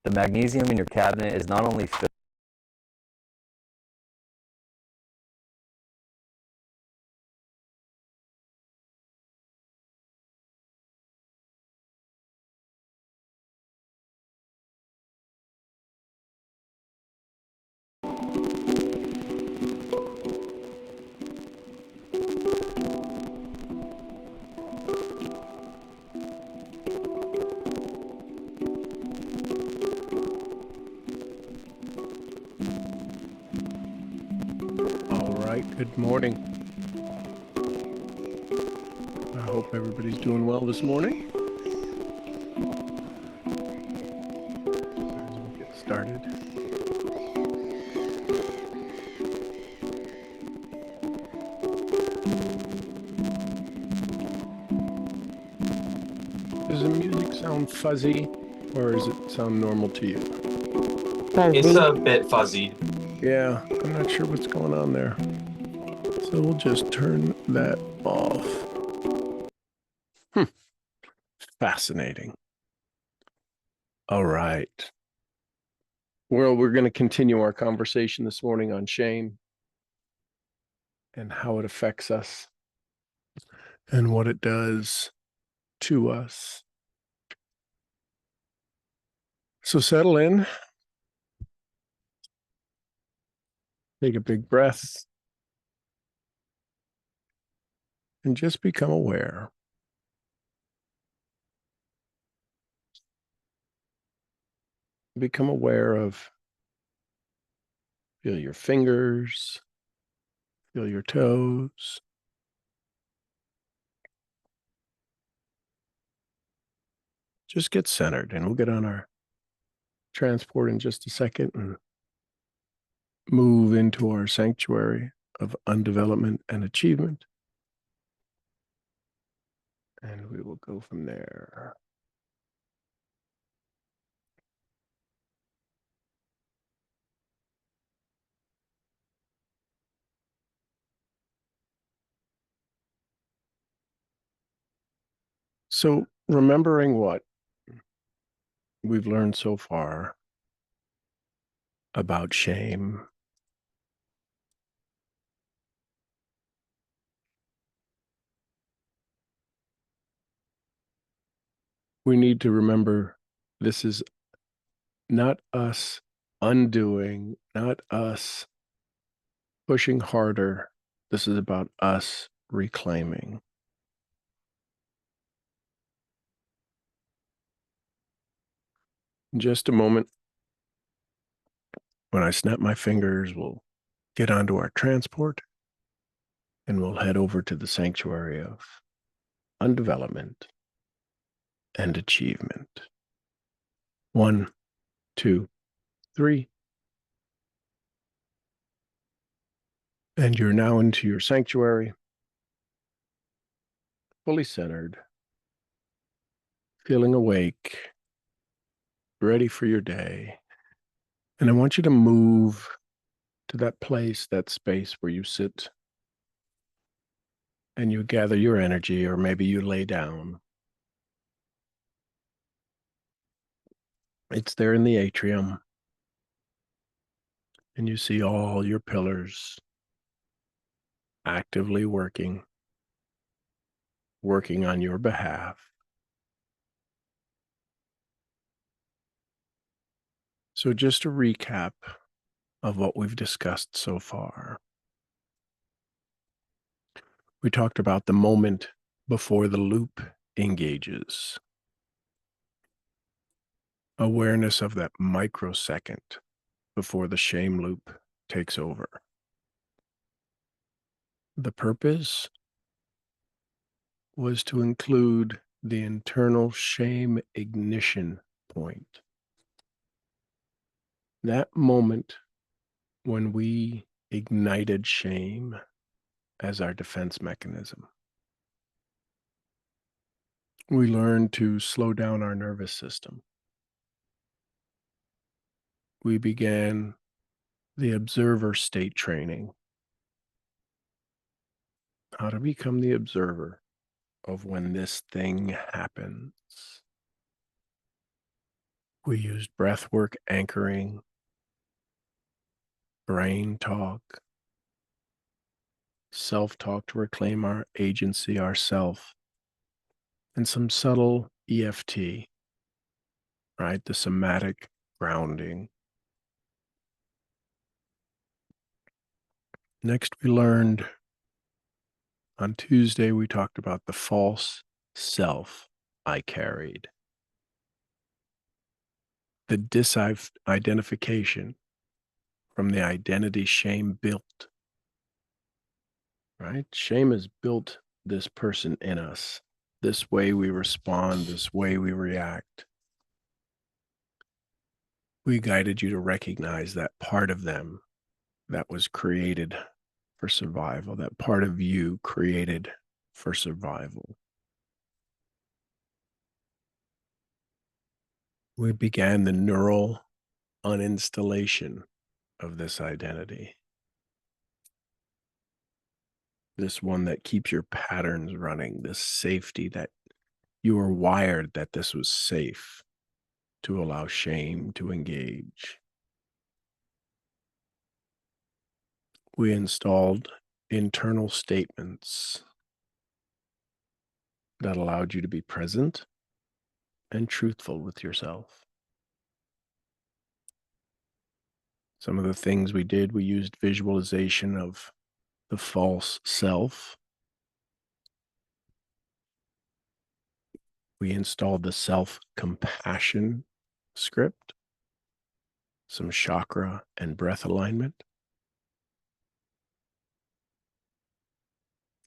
The magnesium in your cabinet is not only filled Good morning. I hope everybody's doing well this morning. As we get started. Does the music sound fuzzy or does it sound normal to you? It's a bit fuzzy. Yeah, I'm not sure what's going on there. So we'll just turn that off. Fascinating. All right. Well, we're going to continue our conversation this morning on shame and how it affects us and what it does to us. So settle in. Take a big breath. And just become aware. Become aware of, feel your fingers, feel your toes. Just get centered, and we'll get on our transport in just a second and move into our sanctuary of undevelopment and achievement. And we will go from there. So, remembering what we've learned so far about shame, we need to remember this is not us undoing, not us pushing harder. This is about us reclaiming. In just a moment, when I snap my fingers, we'll get onto our transport and we'll head over to the sanctuary of undevelopment and achievement. 1, 2, 3. And you're now into your sanctuary, fully centered, feeling awake, ready for your day. And I want you to move to that place, that space where you sit and you gather your energy, or maybe you lay down. It's there in the atrium. And you see all your pillars actively working on your behalf. So just a recap of what we've discussed so far. We talked about the moment before the loop engages. Awareness of that microsecond before the shame loop takes over. The purpose was to include the internal shame ignition point. That moment when we ignited shame as our defense mechanism. We learned to slow down our nervous system. We began the observer state training. How to become the observer of when this thing happens. We used breath work, anchoring, brain talk, self-talk to reclaim our agency, ourself, and some subtle EFT, right? The somatic grounding. Next, we learned on Tuesday, we talked about the false self I carried. The disidentification from the identity shame built, right? Shame has built this person in us, this way we respond, this way we react. We guided you to recognize that part of them that was created for survival, that part of you created for survival. We began the neural uninstallation of this identity. This one that keeps your patterns running, this safety that you were wired that this was safe to allow shame to engage. We installed internal statements that allowed you to be present and truthful with yourself. Some of the things we did, we used visualization of the false self. We installed the self-compassion script, some chakra and breath alignment.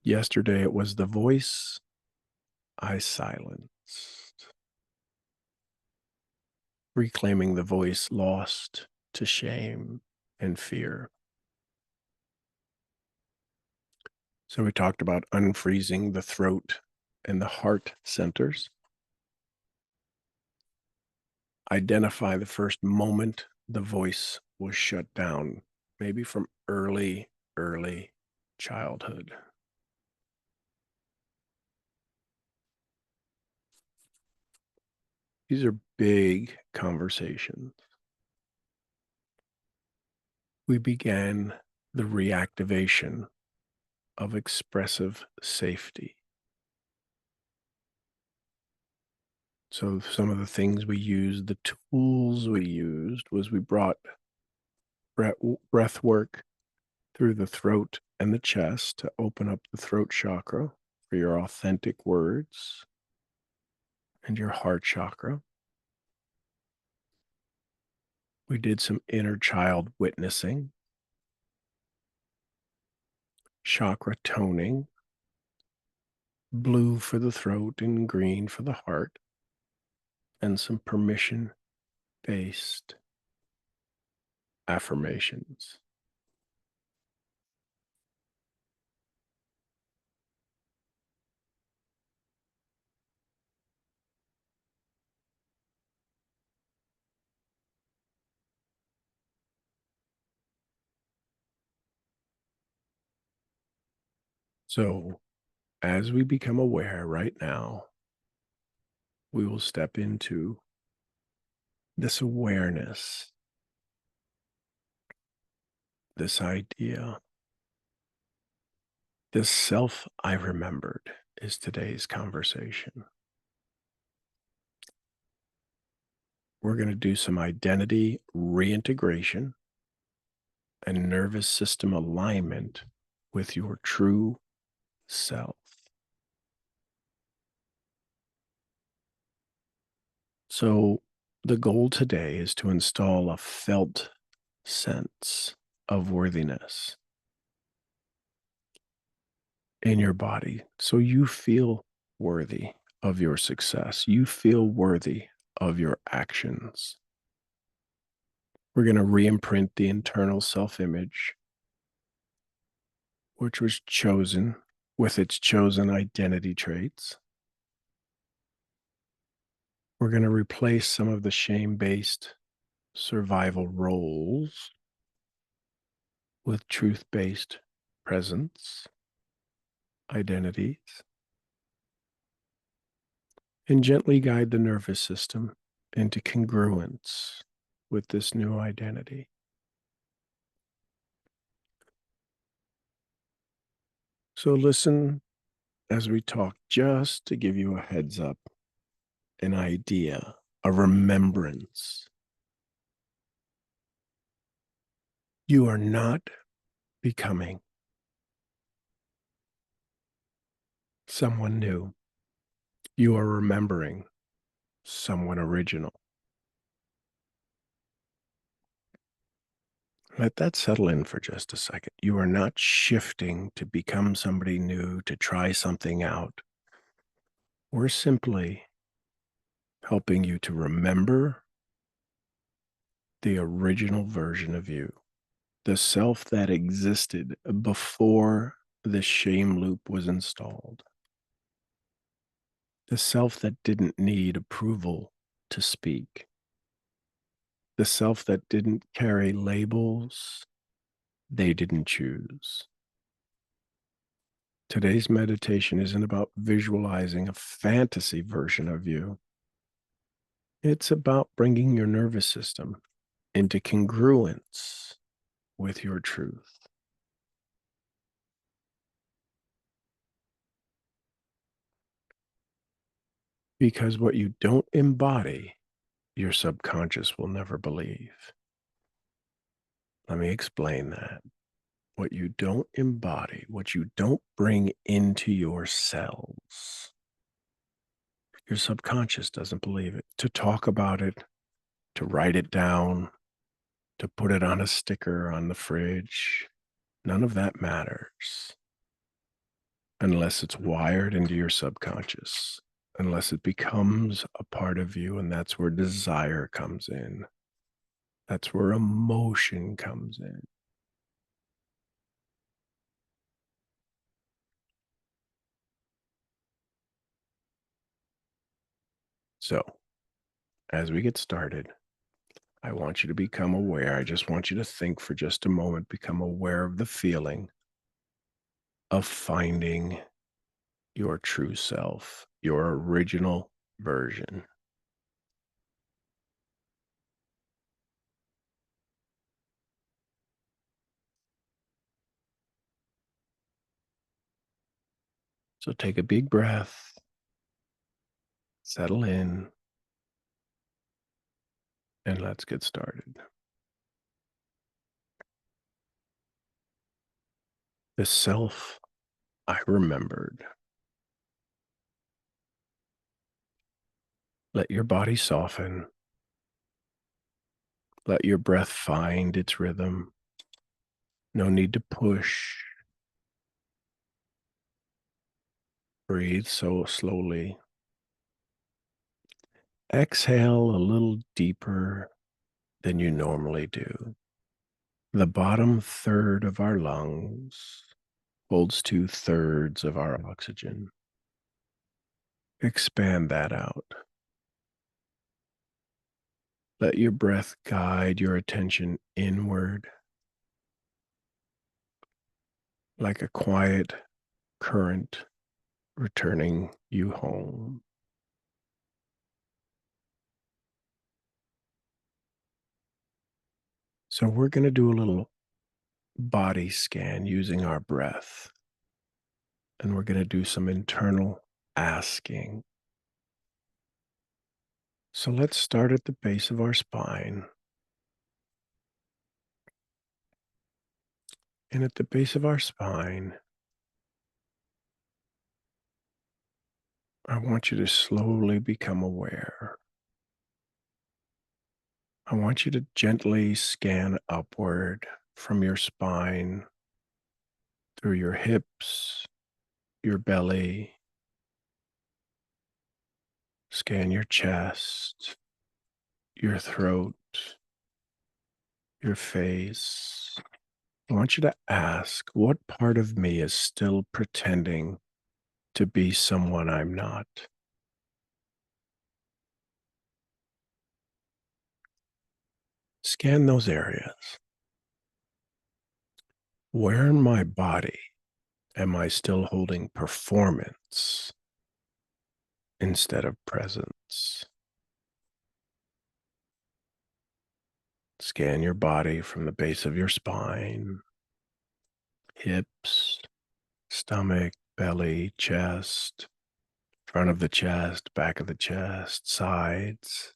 Yesterday, it was the voice I silenced, reclaiming the voice lost to shame and fear. So we talked about unfreezing the throat and the heart centers. Identify the first moment the voice was shut down, maybe from early childhood. These are big conversations. We began the reactivation of expressive safety. So some of the things we used, the tools we used, was we brought breath work through the throat and the chest to open up the throat chakra for your authentic words and your heart chakra. We did some inner child witnessing, chakra toning, blue for the throat and green for the heart, and some permission-based affirmations. So as we become aware right now, we will step into this awareness, this idea, this self I remembered is today's conversation. We're going to do some identity reintegration and nervous system alignment with your true self. So the goal today is to install a felt sense of worthiness in your body. So you feel worthy of your success. You feel worthy of your actions. We're going to re-imprint the internal self-image, which was chosen with its chosen identity traits. We're going to replace some of the shame-based survival roles with truth-based presence, identities, and gently guide the nervous system into congruence with this new identity. So listen as we talk, just to give you a heads up, an idea, a remembrance. You are not becoming someone new. You are remembering someone original. Let that settle in for just a second. You are not shifting to become somebody new, to try something out. We're simply helping you to remember the original version of you, the self that existed before the shame loop was installed, the self that didn't need approval to speak, the self that didn't carry labels they didn't choose. Today's meditation isn't about visualizing a fantasy version of you. It's about bringing your nervous system into congruence with your truth. Because what you don't embody, your subconscious will never believe. Let me explain that. What you don't embody, what you don't bring into your cells, your subconscious doesn't believe it. To talk about it, to write it down, to put it on a sticker on the fridge, none of that matters unless it's wired into your subconscious, unless it becomes a part of you. And that's where desire comes in. That's where emotion comes in. So, as we get started, I want you to become aware. I just want you to think for just a moment, become aware of the feeling of finding your true self, your original version. So take a big breath, settle in, and let's get started. The self I remembered. Let your body soften. Let your breath find its rhythm. No need to push. Breathe so slowly. Exhale a little deeper than you normally do. The bottom third of our lungs holds 2/3 of our oxygen. Expand that out. Let your breath guide your attention inward like a quiet current returning you home. So we're going to do a little body scan using our breath. And we're going to do some internal asking. So let's start at the base of our spine. And at the base of our spine, I want you to slowly become aware. I want you to gently scan upward from your spine, through your hips, your belly. Scan your chest, your throat, your face. I want you to ask, what part of me is still pretending to be someone I'm not? Scan those areas. Where in my body am I still holding performance instead of presence? Scan your body from the base of your spine, hips, stomach, belly, chest, front of the chest, back of the chest, sides,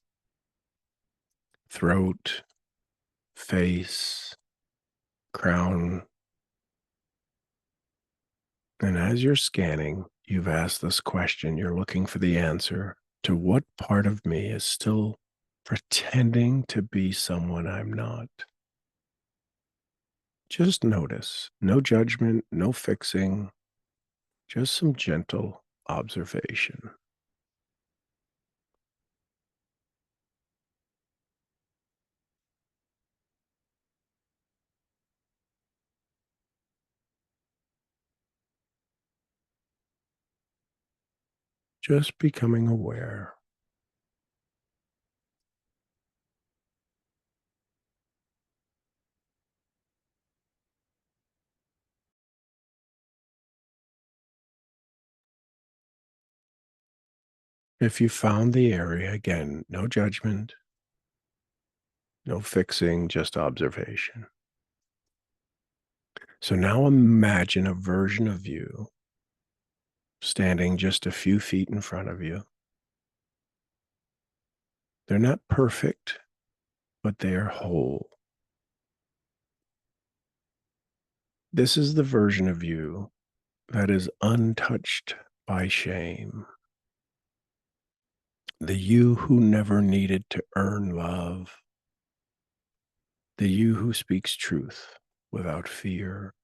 throat, face, crown. And as you're scanning, you've asked this question, you're looking for the answer to what part of me is still pretending to be someone I'm not. Just notice, no judgment, no fixing, just some gentle observation. Just becoming aware. If you found the area, again, no judgment, no fixing, just observation. So now imagine a version of you standing just a few feet in front of you. They're not perfect, but they are whole. This is the version of you that is untouched by shame. The you who never needed to earn love. The you who speaks truth without fear.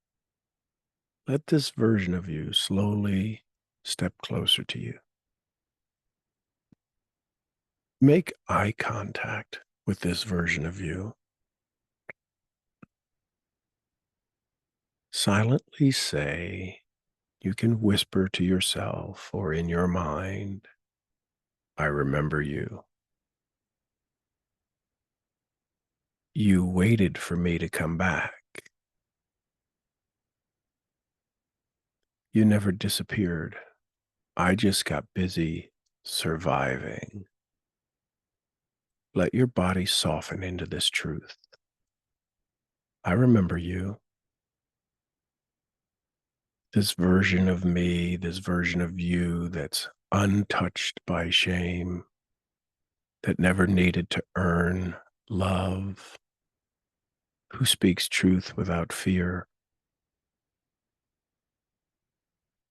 Let this version of you slowly step closer to you. Make eye contact with this version of you. Silently say, you can whisper to yourself or in your mind, I remember you. You waited for me to come back. You never disappeared. I just got busy surviving. Let your body soften into this truth. I remember you. This version of me, this version of you that's untouched by shame, that never needed to earn love, who speaks truth without fear.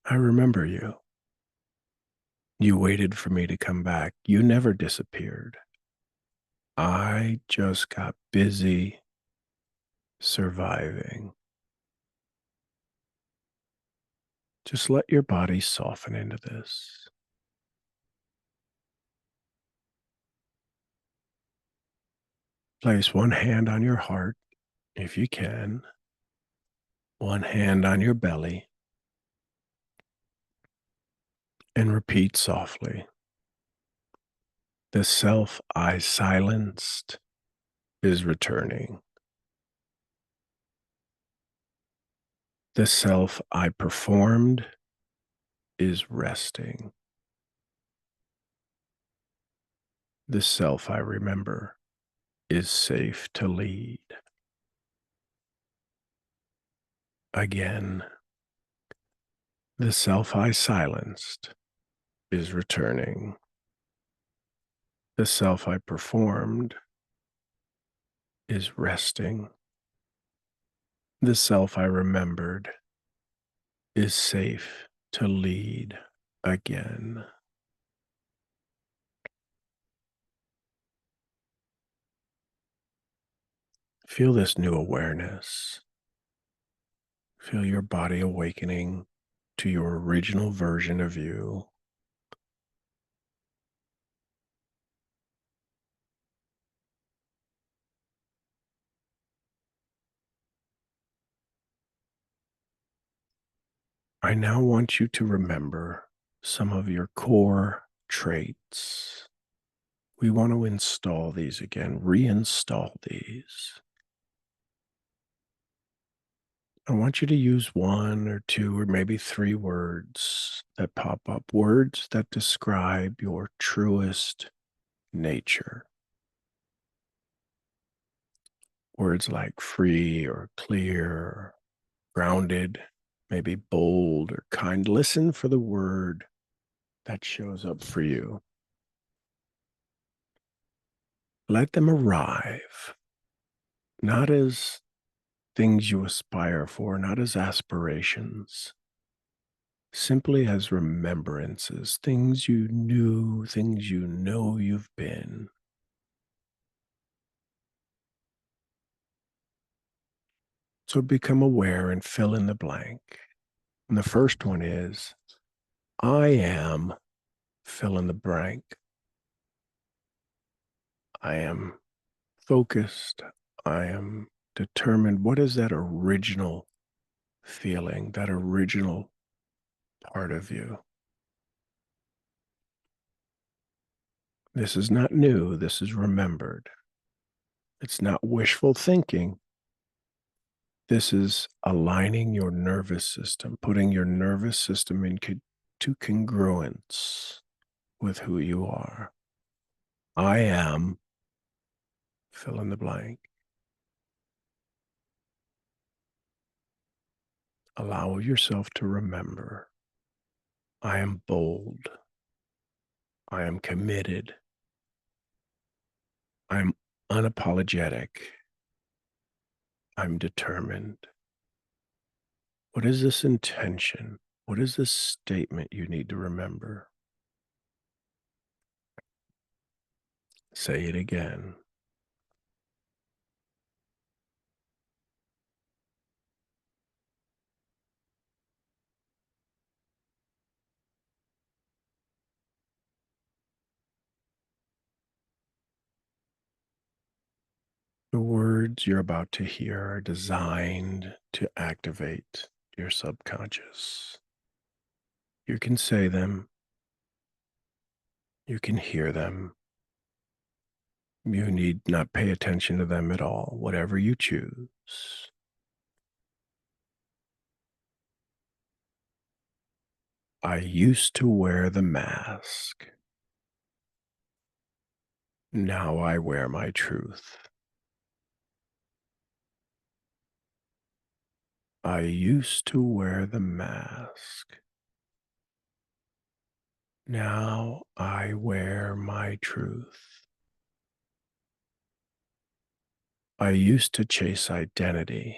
I remember you. You waited for me to come back. You never disappeared. I just got busy surviving. Just let your body soften into this. Place one hand on your heart, if you can, one hand on your belly, and repeat softly. The self I silenced is returning. The self I performed is resting. The self I remember is safe to lead. Again, the self I silenced is returning. The self I performed is resting. The self I remembered is safe to lead again. Feel this new awareness. Feel your body awakening to your original version of you. I now want you to remember some of your core traits. We want to install these again, reinstall these. I want you to use one or two or maybe three words that pop up, words that describe your truest nature. Words like free or clear, or grounded, maybe bold or kind. Listen for the word that shows up for you. Let them arrive, not as things you aspire for, not as aspirations, simply as remembrances, things you knew, things you know you've been. So become aware and fill in the blank. And the first one is, I am, fill in the blank. I am focused. I am determined. What is that original feeling, that original part of you? This is not new. This is remembered. It's not wishful thinking. This is aligning your nervous system, putting your nervous system into congruence with who you are. I am, fill in the blank. Allow yourself to remember. I am bold. I am committed. I'm unapologetic. I'm determined. What is this intention? What is this statement you need to remember? Say it again. The words you're about to hear are designed to activate your subconscious. You can say them. You can hear them. You need not pay attention to them at all, whatever you choose. I used to wear the mask. Now I wear my truth. I used to wear the mask. Now I wear my truth. I used to chase identity.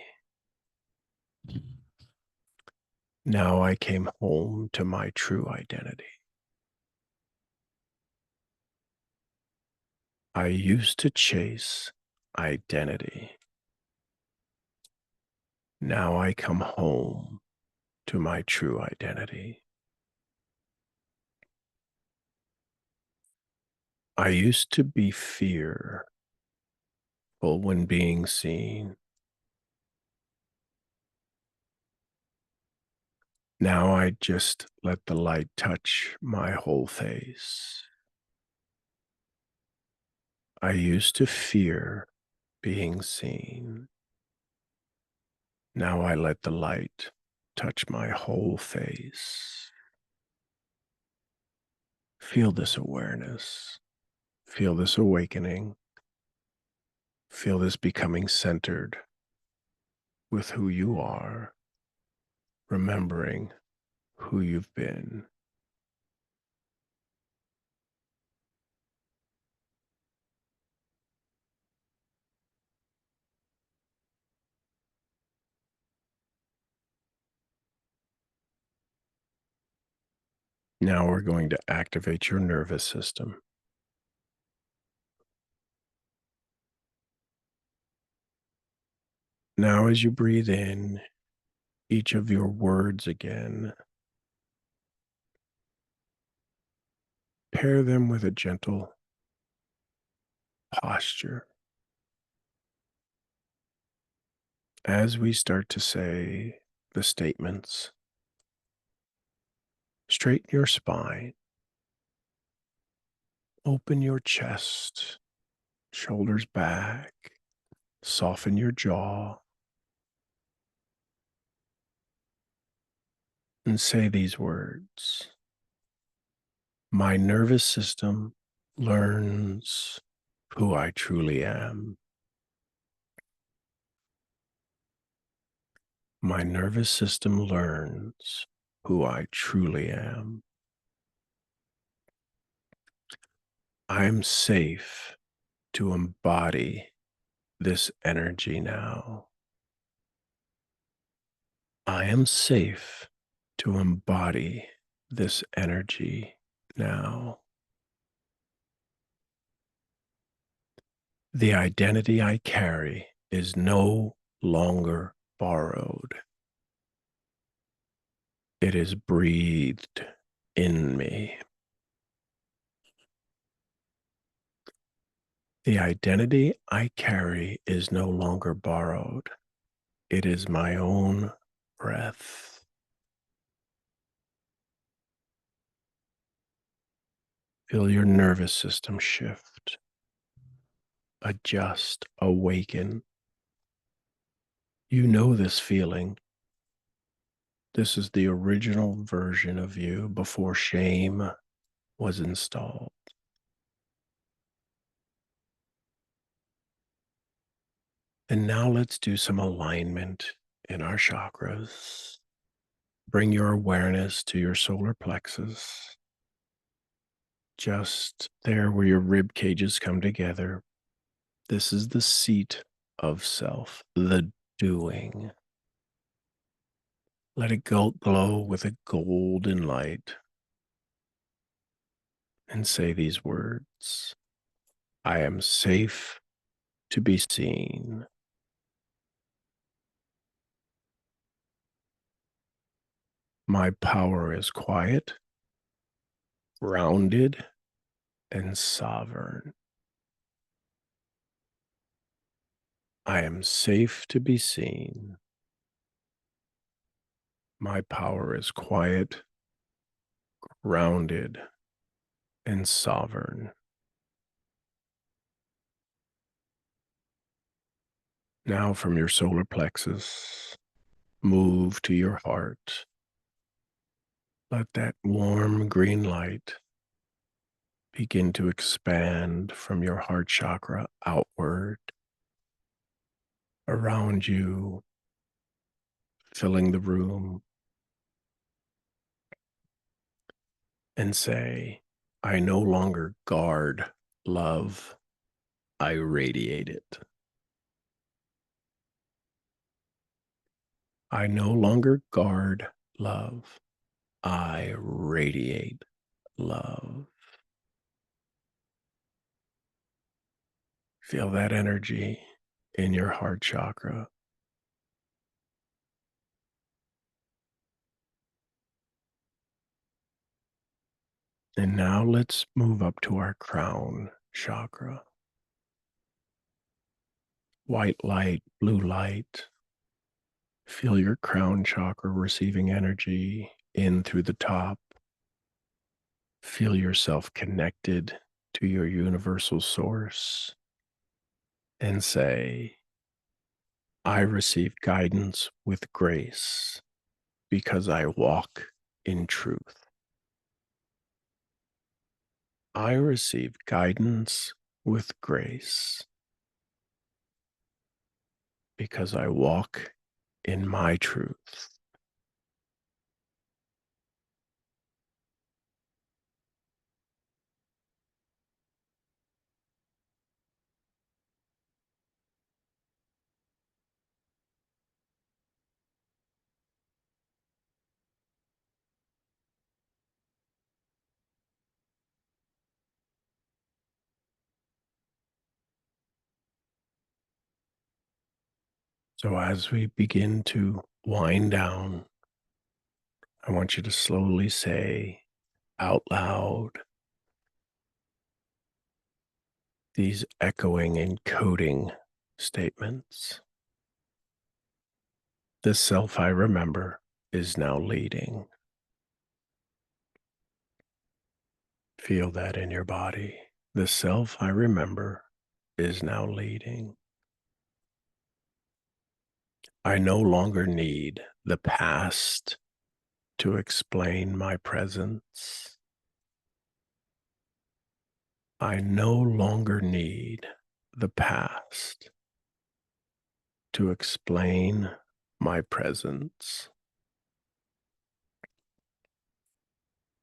Now I came home to my true identity. I used to chase identity. Now I come home to my true identity. I used to be fearful when being seen. Now I just let the light touch my whole face. I used to fear being seen. Now I let the light touch my whole face. Feel this awareness. Feel this awakening. Feel this becoming centered with who you are, remembering who you've been. Now we're going to activate your nervous system. Now, as you breathe in each of your words again, pair them with a gentle posture. As we start to say the statements, straighten your spine, open your chest, shoulders back, soften your jaw, and say these words. My nervous system learns who I truly am. My nervous system learns who I truly am. I am safe to embody this energy now. I am safe to embody this energy now. The identity I carry is no longer borrowed. It is breathed in me. The identity I carry is no longer borrowed. It is my own breath. Feel your nervous system shift, adjust, awaken. You know this feeling. This is the original version of you before shame was installed. And now let's do some alignment in our chakras. Bring your awareness to your solar plexus. Just there where your rib cages come together. This is the seat of self, the doing. Let it glow with a golden light. And say these words. I am safe to be seen. My power is quiet, grounded, and sovereign. I am safe to be seen. My power is quiet, grounded, and sovereign. Now from your solar plexus, move to your heart. Let that warm green light begin to expand from your heart chakra outward, around you, filling the room. And say, I no longer guard love, I radiate it. I no longer guard love, I radiate love. Feel that energy in your heart chakra. And now let's move up to our crown chakra. White light, blue light. Feel your crown chakra receiving energy in through the top. Feel yourself connected to your universal source and say, I receive guidance with grace because I walk in truth. I receive guidance with grace because I walk in my truth. So as we begin to wind down, I want you to slowly say out loud these echoing and coding statements. The self I remember is now leading. Feel that in your body. The self I remember is now leading. I no longer need the past to explain my presence. I no longer need the past to explain my presence.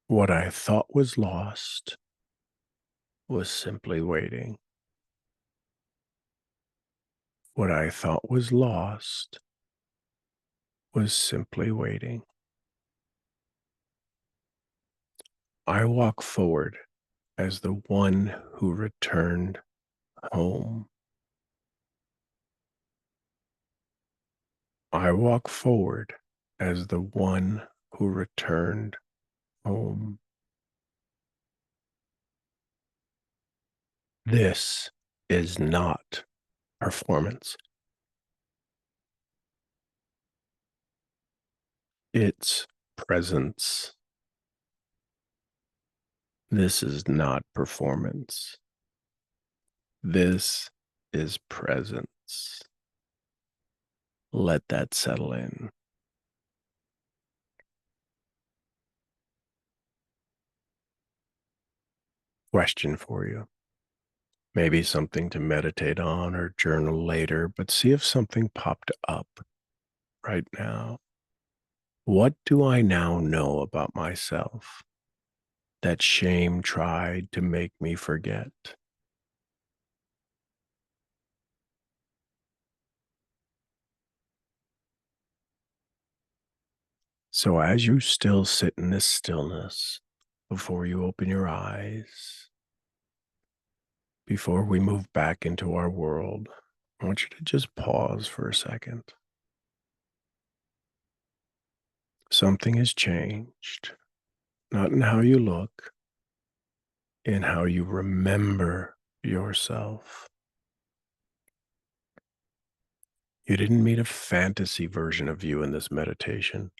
What I thought was lost was simply waiting. What I thought was lost was simply waiting. I walk forward as the one who returned home. I walk forward as the one who returned home. This is not performance. It's presence. This is not performance. This is presence. Let that settle in. Question for you. Maybe something to meditate on or journal later, but see if something popped up right now. What do I now know about myself that shame tried to make me forget? So as you still sit in this stillness, before you open your eyes, before we move back into our world, I want you to just pause for a second. Something has changed, not in how you look, in how you remember yourself. You didn't meet a fantasy version of you in this meditation.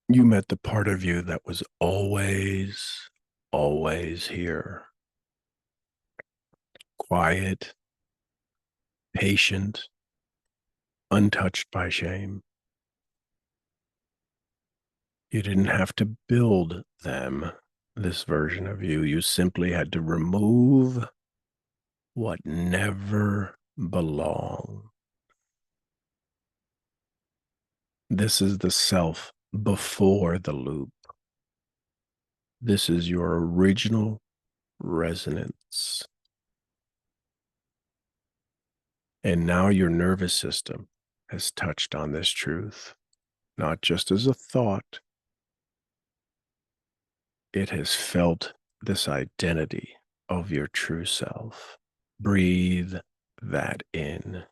You met the part of you that was always, always here. Quiet, patient, untouched by shame. You didn't have to build them, this version of you. You simply had to remove what never belonged. This is the self before the loop. This is your original resonance. And now your nervous system has touched on this truth, not just as a thought. It has felt this identity of your true self. Breathe that in.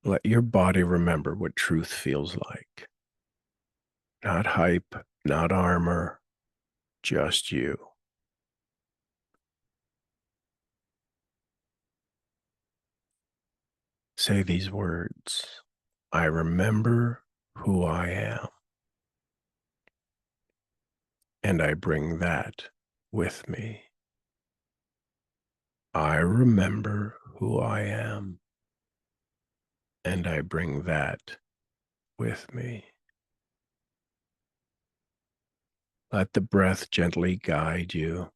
Let your body remember what truth feels like. Not hype, not armor, just you. Say these words. I remember who I am. And I bring that with me. I remember who I am. And I bring that with me. Let the breath gently guide you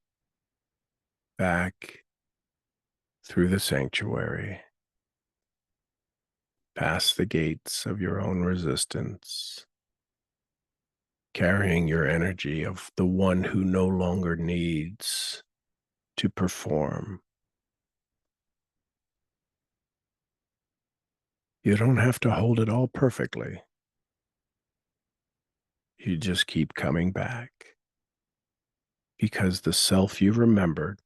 back through the sanctuary, past the gates of your own resistance, carrying your energy of the one who no longer needs to perform. You don't have to hold it all perfectly. You just keep coming back, because the self you remembered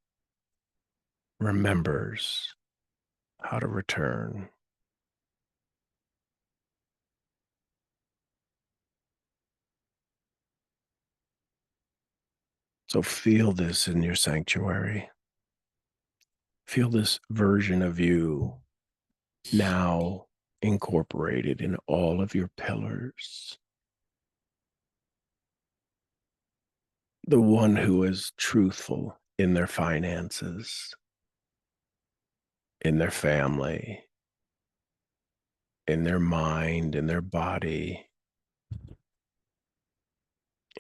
remembers how to return. So feel this in your sanctuary. Feel this version of you now incorporated in all of your pillars. The one who is truthful in their finances, in their family, in their mind, in their body,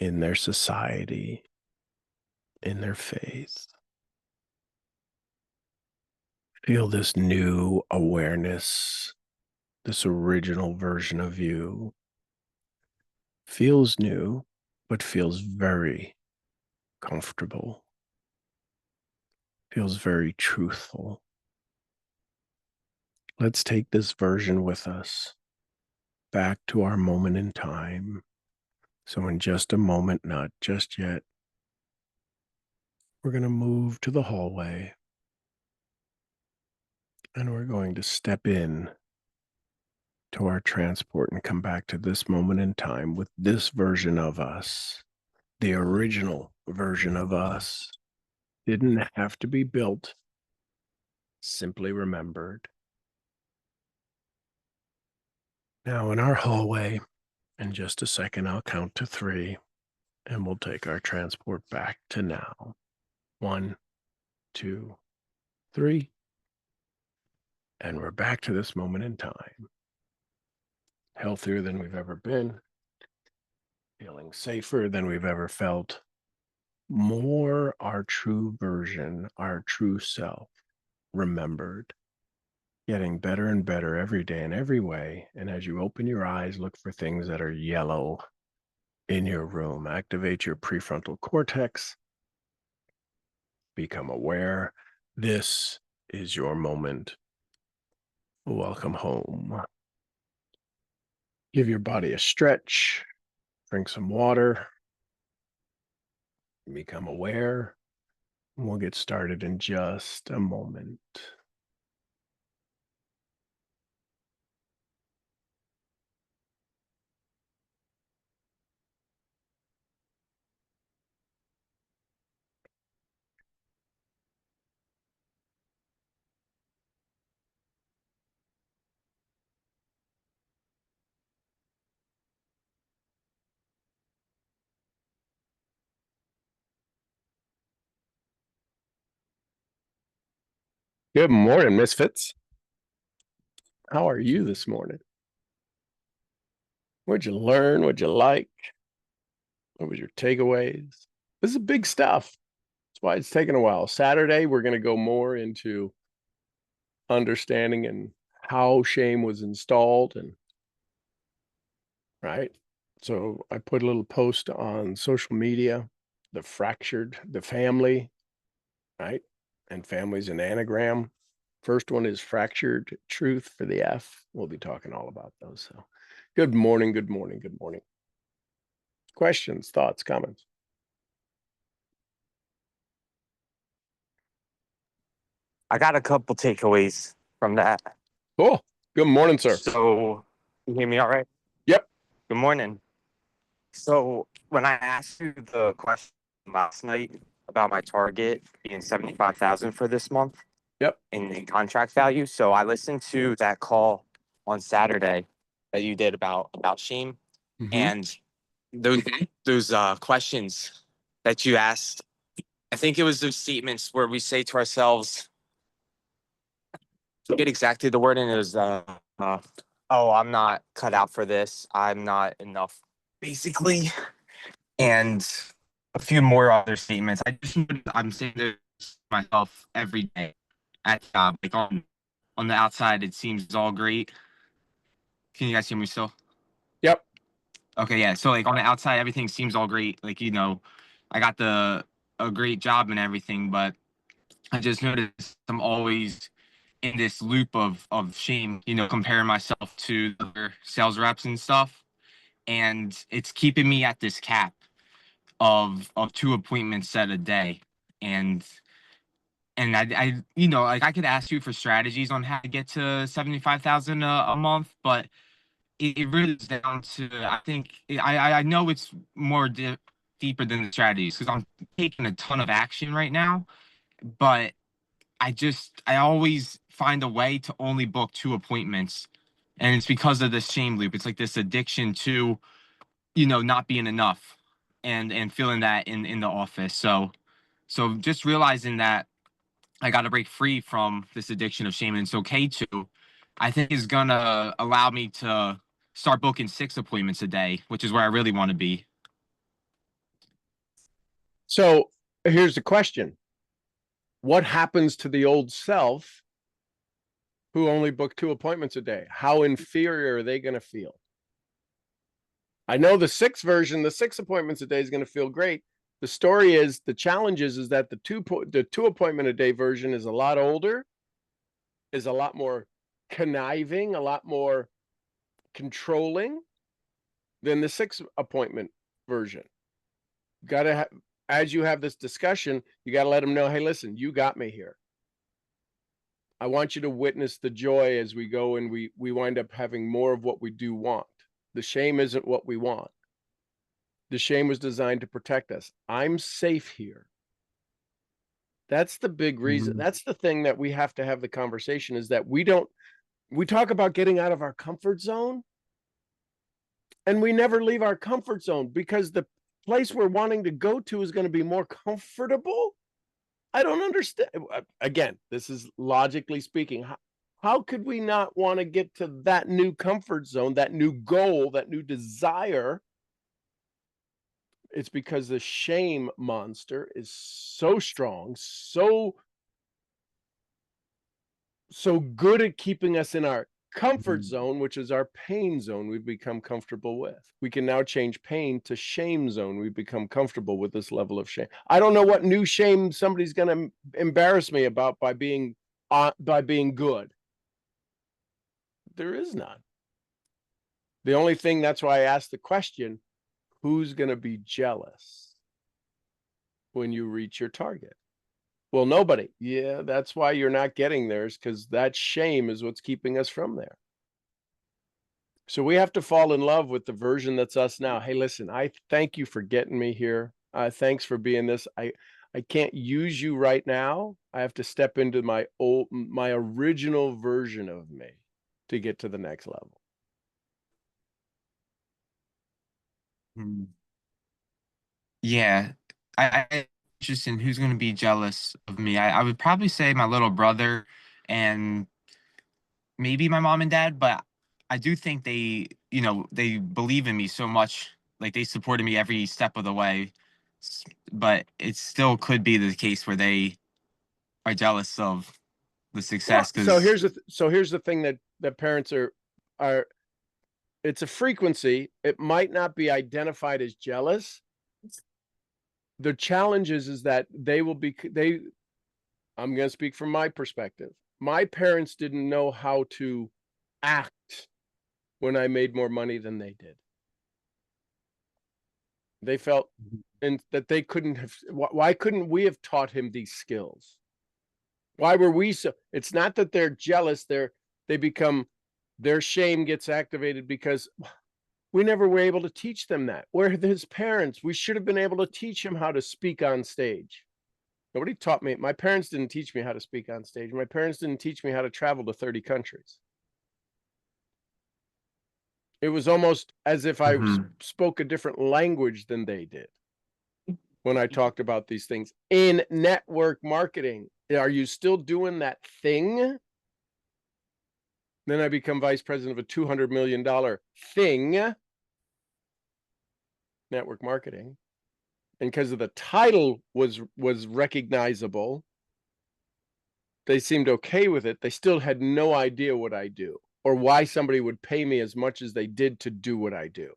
in their society, in their faith. Feel this new awareness, this original version of you. Feels new, but feels very comfortable. Feels very truthful. Let's take this version with us back to our moment in time. So in just a moment, not just yet, we're going to move to the hallway and we're going to step in to our transport and come back to this moment in time with this version of us. The original version of us didn't have to be built, simply remembered. Now in our hallway, in just a second, I'll count to 3 and we'll take our transport back to now. 1, 2, 3. And we're back to this moment in time. Healthier than we've ever been. Feeling safer than we've ever felt. More our true version, our true self, remembered. Getting better and better every day in every way. And as you open your eyes, look for things that are yellow in your room. Activate your prefrontal cortex. Become aware. This is your moment. Welcome home. Give your body a stretch. Drink some water. Become aware. We'll get started in just a moment. Good morning, Misfits. How are you this morning? What'd you learn? What'd you like? What was your takeaways? This is big stuff. That's why it's taken a while. Saturday, we're going to go more into understanding and how shame was installed and right. So I put a little post on social media, the family, right? And family's an anagram. First one is fractured truth for the F. We'll be talking all about those. So good morning, good morning, good morning. Questions, thoughts, comments? I got a couple takeaways from that. Cool. Good morning, sir. So, you hear me all right? Yep. Good morning. So, when I asked you the question last night about my target being 75,000 for this month, Yep. in contract value, so I listened to that call on Saturday that you did about shame, and those questions that you asked. I think it was those statements where we say to ourselves, forget exactly the wording. It was, oh, I'm not cut out for this. I'm not enough, basically. And a few more other statements. I'm saying this to myself every day at the job. Like on the outside, it seems all great. Can you guys hear me still? Yep. Okay, yeah. So like on the outside, everything seems all great. Like, I got a great job and everything, but I just noticed I'm always in this loop of shame, comparing myself to other sales reps and stuff. And it's keeping me at this cap of 2 appointments set a day. And like I could ask you for strategies on how to get to 75,000 a month, but it really is down to, I think I know it's more deeper than the strategies because I'm taking a ton of action right now, but I always find a way to only book 2 appointments. And it's because of this shame loop. It's like this addiction to, not being enough and feeling that in the office. So just realizing that I got to break free from this addiction of shame, and it's okay to, I think is going to allow me to start booking 6 appointments a day, which is where I really want to be. So here's the question. What happens to the old self who only book 2 appointments a day. How inferior are they going to feel? I know the 6 version, the 6 appointments a day is going to feel great. The story is, the challenge is that the 2 appointment a day version is a lot older, is a lot more conniving, a lot more controlling than the 6 appointment version. Gotta have, as you have this discussion, you got to let them know, hey, listen, you got me here. I want you to witness the joy as we go and we wind up having more of what we do want. The shame isn't what we want. The shame was designed to protect us. I'm safe here. That's the big reason. That's the thing that we have to have the conversation, is that we talk about getting out of our comfort zone, and we never leave our comfort zone, because the place we're wanting to go to is going to be more comfortable. I don't understand. Again, this is logically speaking. How could we not want to get to that new comfort zone, that new goal, that new desire? It's because the shame monster is so strong, so good at keeping us in our comfort zone, which is our pain zone we've become comfortable with. We can now change pain to shame zone. We've become comfortable with this level of shame. I don't know what new shame somebody's going to embarrass me about by being good. There is none. The only thing, that's why I asked the question, who's going to be jealous when you reach your target? Well, nobody. Yeah, that's why you're not getting theirs, because that shame is what's keeping us from there. So we have to fall in love with the version that's us now. Hey, listen, I thank you for getting me here. Thanks for being this. I can't use you right now. I have to step into my original version of me to get to the next level. Yeah, I just in who's going to be jealous of me. I would probably say my little brother and maybe my mom and dad, but I do think they, they believe in me so much. Like, they supported me every step of the way. But it still could be the case where they are jealous of the success. So Because here's the thing that parents are. It's a frequency. It might not be identified as jealous. The challenge is that I'm going to speak from my perspective. My parents didn't know how to act when I made more money than they did. They felt that they couldn't have. Why couldn't we have taught him these skills? Why were we so? It's not that they're jealous. Their shame gets activated because we never were able to teach them that. We're his parents. We should have been able to teach him how to speak on stage. Nobody taught me. My parents didn't teach me how to speak on stage. My parents didn't teach me how to travel to 30 countries. It was almost as if I spoke a different language than they did when I talked about these things. In network marketing, are you still doing that thing? Then I become vice president of a $200 million thing, network marketing. And because of the title was recognizable, they seemed okay with it. They still had no idea what I do or why somebody would pay me as much as they did to do what I do.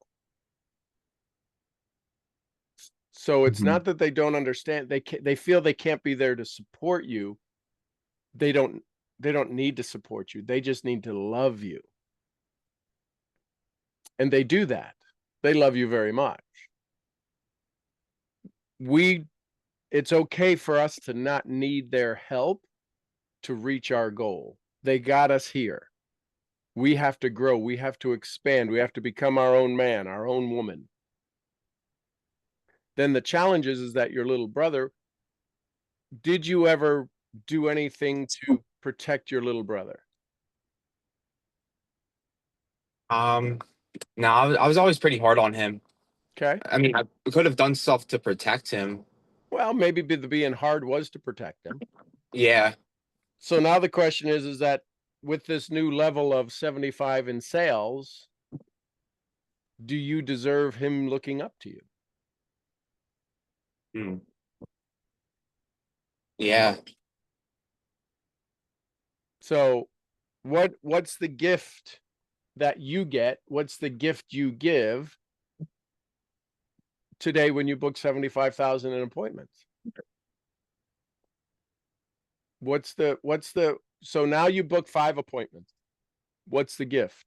So it's not that they don't understand. They feel they can't be there to support you. They don't need to support you. They just need to love you. And they do that. They love you very much. It's okay for us to not need their help to reach our goal. They got us here. We have to grow. We have to expand. We have to become our own man, our own woman. Then the challenge is that your little brother, did you ever do anything to protect your little brother? No, I was always pretty hard on him. Okay. I mean, I could have done stuff to protect him. Well, maybe the being hard was to protect him. Yeah. So now the question is that with this new level of 75 in sales, do you deserve him looking up to you? Yeah. So What's the gift that you get? What's the gift you give today when you book 75,000 in appointments? So now you book 5 appointments. What's the gift?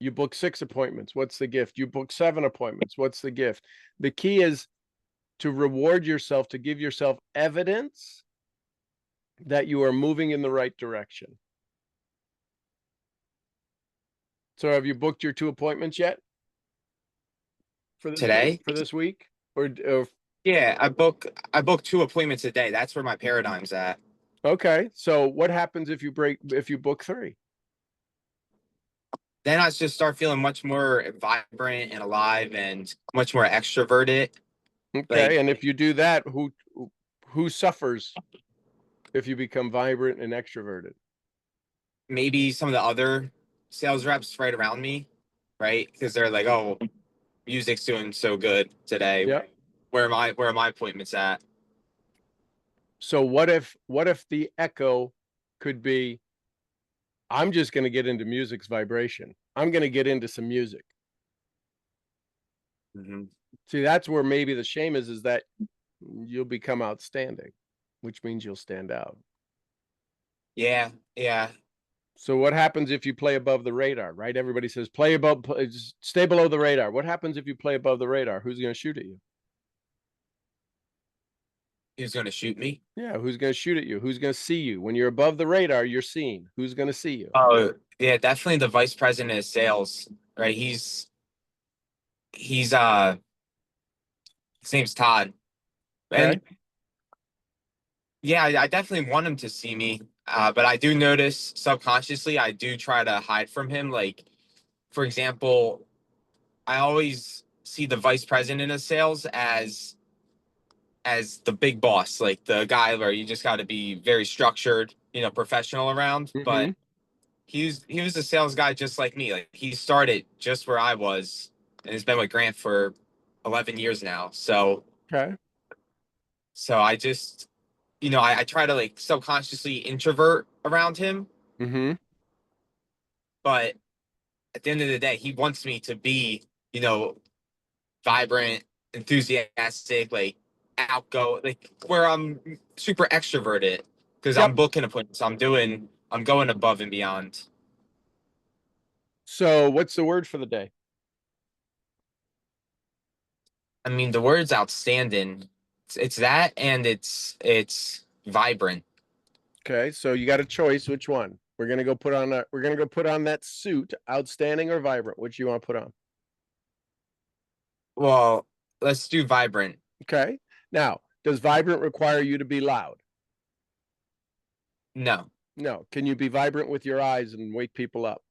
You book 6 appointments. What's the gift? You book 7 appointments. What's the gift? The key is to reward yourself, to give yourself evidence that you are moving in the right direction. So have you booked your 2 appointments yet? For this Today? for this week? Or Yeah, I book 2 appointments a day. That's where my paradigm's at. okay. So what happens if you book 3? Then I just start feeling much more vibrant and alive and much more extroverted. Okay. Like- And if you do that, who suffers if you become vibrant and extroverted? Maybe some of the other sales reps right around me, right? Because they're like, "Oh, music's doing so good today. Yeah. Where are my appointments at?" So what if the echo could be, I'm just going to get into music's vibration. I'm going to get into some music. Mhm. See, that's where maybe the shame is that you'll become outstanding, which means you'll stand out. Yeah, yeah. So what happens if you play above the radar, right? Everybody says stay below the radar. What happens if you play above the radar? Who's going to shoot at you? Who's gonna shoot me? Yeah, who's going to shoot at you? Who's going to see you? When you're above the radar, you're seen. Who's going to see you? Oh, yeah, definitely the vice president of sales, right? He's his name's Todd. And Okay. yeah, I definitely want him to see me. But I do notice subconsciously I do try to hide from him. Like, for example, I always see the vice president of sales as the big boss, like the guy where you just got to be very structured, professional around. But he was a sales guy just like me. Like, he started just where I was, and has been with Grant for 11 years now. So Okay. I just, I try to like subconsciously introvert around him, Mm-hmm. but at the end of the day, he wants me to be, vibrant, enthusiastic, like outgo, like where I'm super extroverted because Yep. I'm booking appointments. I'm going above and beyond. So what's the word for the day? I mean, the word's outstanding. It's that, and it's vibrant. Okay, so you got a choice. Which one? We're gonna go put on that suit, outstanding or vibrant. Which you want to put on? Well, let's do vibrant. Okay. Now, does vibrant require you to be loud? No. No. Can you be vibrant with your eyes and wake people up?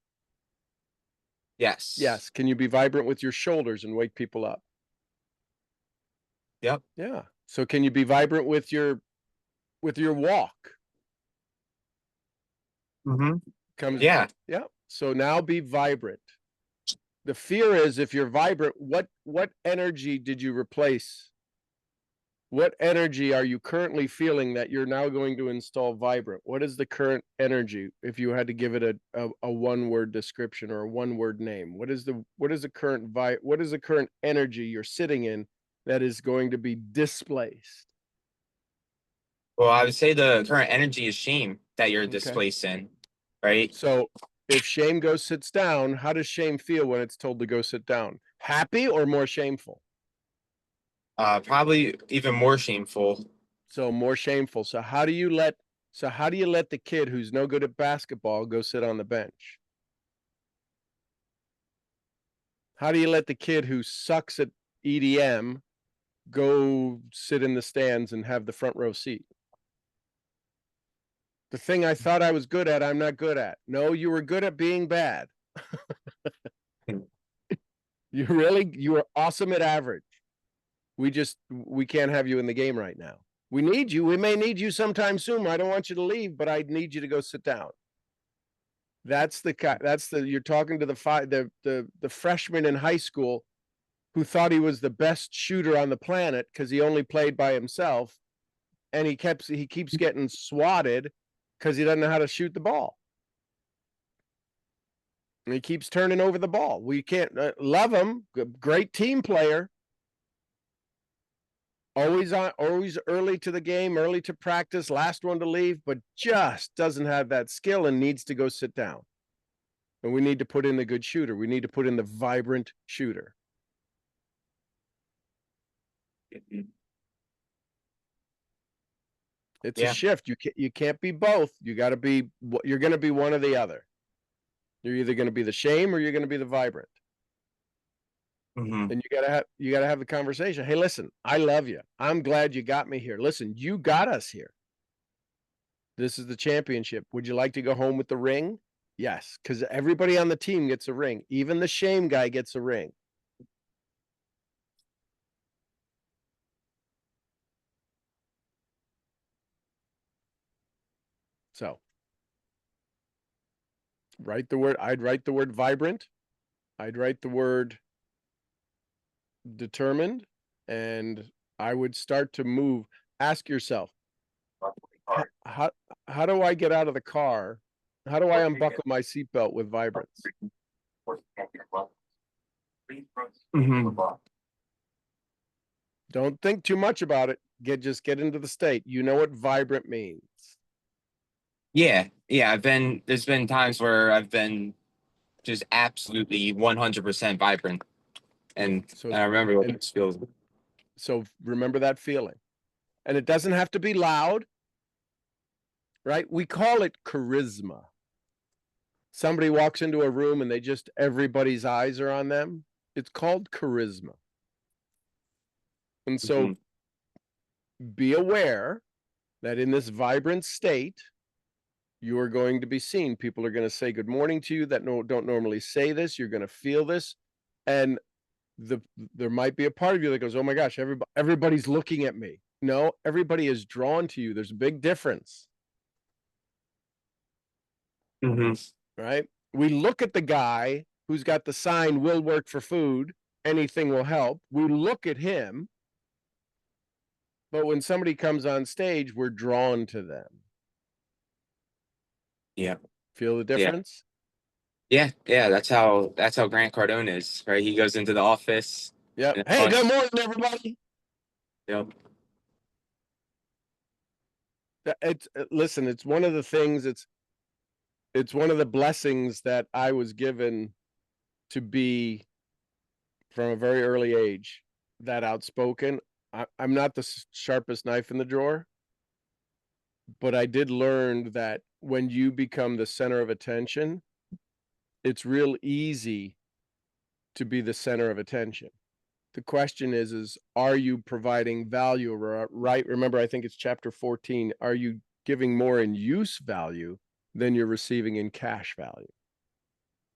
Yes. Yes. Can you be vibrant with your shoulders and wake people up? Yep. Yeah. So can you be vibrant with your walk? Mm-hmm. Comes. Yeah. Yeah. So now be vibrant. The fear is if you're vibrant, what energy did you replace? What energy are you currently feeling that you're now going to install vibrant? What is the current energy if you had to give it a one-word description or a one-word name? What is the current energy you're sitting in that is going to be displaced? Well, I would say the current energy is shame that you're Okay. displacing, right? So if shame sits down, how does shame feel when it's told to go sit down? Happy or more shameful? Probably even more shameful. So more shameful. So how do you let the kid who's no good at basketball go sit on the bench? How do you let the kid who sucks at EDM go sit in the stands and have the front row seat? The thing I thought I was good at, I'm not good at. No, you were good at being bad. You were awesome at average. We can't have you in the game right now. We need you. We may need you sometime soon. I don't want you to leave, but I need you to go sit down. You're talking to the freshman in high school who thought he was the best shooter on the planet because he only played by himself, and he keeps getting swatted because he doesn't know how to shoot the ball. And he keeps turning over the ball. We can't love him. Great team player. Always early to the game, early to practice, last one to leave, but just doesn't have that skill and needs to go sit down. And we need to put in the good shooter. We need to put in the vibrant shooter. It's a shift. You can't be both. You got to be. You're going to be one or the other. You're either going to be the shame or you're going to be the vibrant. Mhm. And you gotta have the conversation. Hey, listen, I love you. I'm glad you got me here. Listen, you got us here. This is the championship. Would you like to go home with the ring? Yes, because everybody on the team gets a ring. Even the shame guy gets a ring. So I'd write the word vibrant. I'd write the word determined, and I would start to move. Ask yourself, how do I get out of the car? How do I unbuckle my seatbelt with vibrance? Mhm. Don't think too much about it. Just get into the state. You know what vibrant means. Yeah, there's been times where I've been just absolutely 100% vibrant. And So I remember what and it feels. so remember that feeling. And it doesn't have to be loud, right? We call it charisma. Somebody walks into a room and everybody's eyes are on them. It's called charisma. And so be aware that in this vibrant state, you are going to be seen. People are going to say good morning to you that don't normally say this. You're going to feel this. And there might be a part of you that goes, oh my gosh, everybody's looking at me. No, everybody is drawn to you. There's a big difference. Right? We look at the guy who's got the sign, will work for food, anything will help. We look at him. But when somebody comes on stage, we're drawn to them. Yeah. Feel the difference? Yeah, that's how Grant Cardone is, right? He goes into the office. Yeah. Hey, good morning, everybody. Yep. Listen, it's one of the things, it's one of the blessings that I was given to be from a very early age, that outspoken. I'm not the sharpest knife in the drawer, but I did learn that when you become the center of attention, it's real easy to be the center of attention. The question is are you providing value, right? Remember, I think it's chapter 14. Are you giving more in use value than you're receiving in cash value?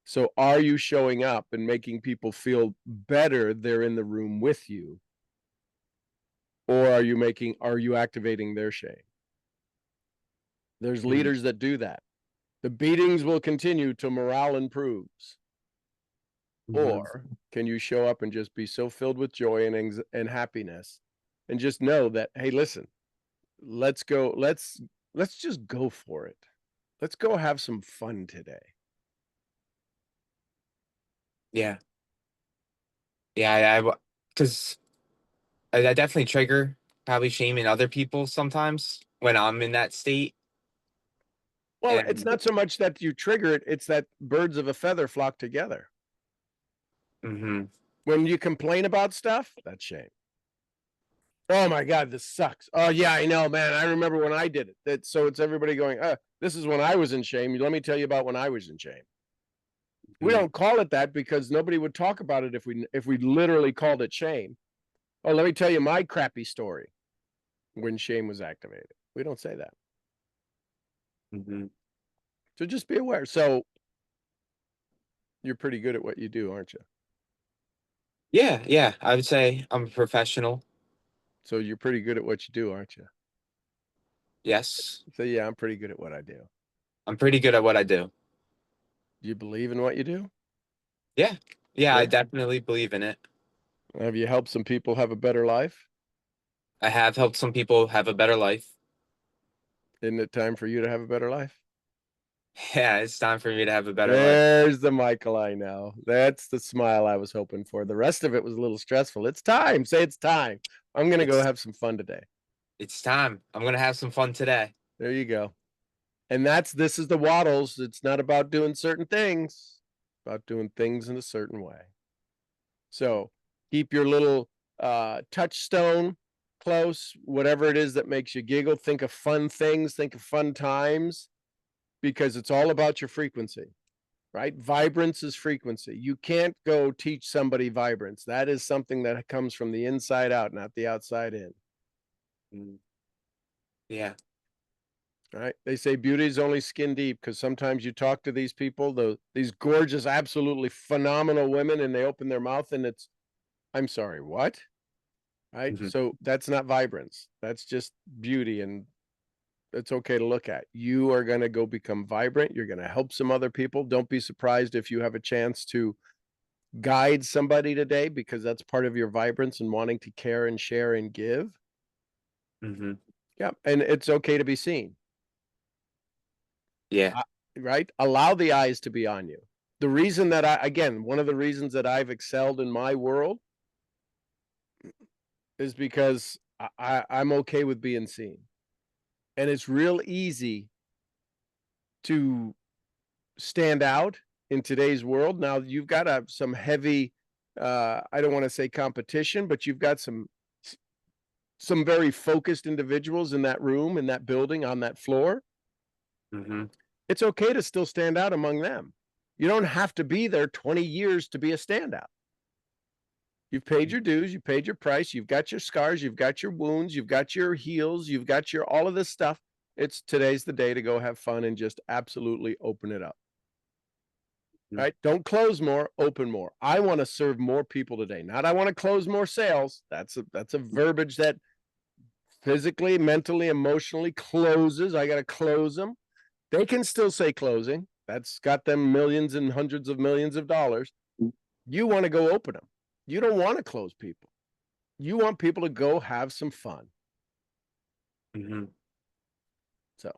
So are you showing up and making people feel better they're in the room with you? Or are you activating their shame? There's leaders that do that. The beatings will continue till morale improves. Or can you show up and just be so filled with joy and happiness and just know that, hey, listen, let's go. Let's just go for it. Let's go have some fun today. Yeah. Because I definitely trigger probably shame in other people sometimes when I'm in that state. Well, it's not so much that you trigger it, it's that birds of a feather flock together. When you complain about stuff, that's shame. Oh my God, this sucks. Oh yeah, I know, man. I remember when I did it. So it's everybody going, this is when I was in shame. Let me tell you about when I was in shame. We don't call it that because nobody would talk about it if we literally called it shame. Oh, let me tell you my crappy story when shame was activated. We don't say that. So just be aware. So you're pretty good at what you do, aren't you? Yeah. I would say I'm a professional. So you're pretty good at what you do, aren't you? Yes. So yeah, I'm pretty good at what I do. I'm pretty good at what I do. Do you believe in what you do? Yeah. Yeah. I definitely believe in it. Have you helped some people have a better life? I have helped some people have a better life. Isn't it time for you to have a better life? Yeah, it's time for me to have a better life. There's the Michael I know. That's the smile I was hoping for. The rest of it was a little stressful. It's time. Say it's time. I'm gonna go It's have some fun today. it's time. I'm gonna have some fun today. There you go. And this is the Waddles. It's not about doing certain things, it's about doing things in a certain way. So keep your little touchstone close, whatever it is that makes you giggle. Think of fun things, think of fun times, because it's all about your frequency, right? Vibrance is frequency. You can't go teach somebody vibrance. That is something that comes from the inside out, not the outside in. Mm. Yeah. Right? They say beauty is only skin deep, because sometimes you talk to these people, these gorgeous, absolutely phenomenal women, and they open their mouth and it's, I'm sorry, what? Right? Mhm. So that's not vibrance. That's just beauty, and it's okay to look at. You are going to go become vibrant. You're going to help some other people. Don't be surprised if you have a chance to guide somebody today, because that's part of your vibrance and wanting to care and share and give. Mm-hmm. Yeah. And it's okay to be seen. Yeah. Right? Allow the eyes to be on you. The reason that one of the reasons that I've excelled in my world is because I'm okay with being seen. And it's real easy to stand out in today's world. Now you've got some heavy, I don't want to say competition, but you've got some very focused individuals in that room, in that building, on that floor. Mm-hmm. It's okay to still stand out among them. You don't have to be there 20 years to be a standout. You've paid your dues, you paid your price, you've got your scars, you've got your wounds, you've got your heels, you've got your all of this stuff. Today's the day to go have fun and just absolutely open it up. Right? Don't close more, open more. I want to serve more people today. Not I want to close more sales. That's a verbiage that physically, mentally, emotionally closes. I got to close them. They can still say closing. That's got them millions and hundreds of millions of dollars. You want to go open them. You don't want to close people. You want people to go have some fun. Mm-hmm. So,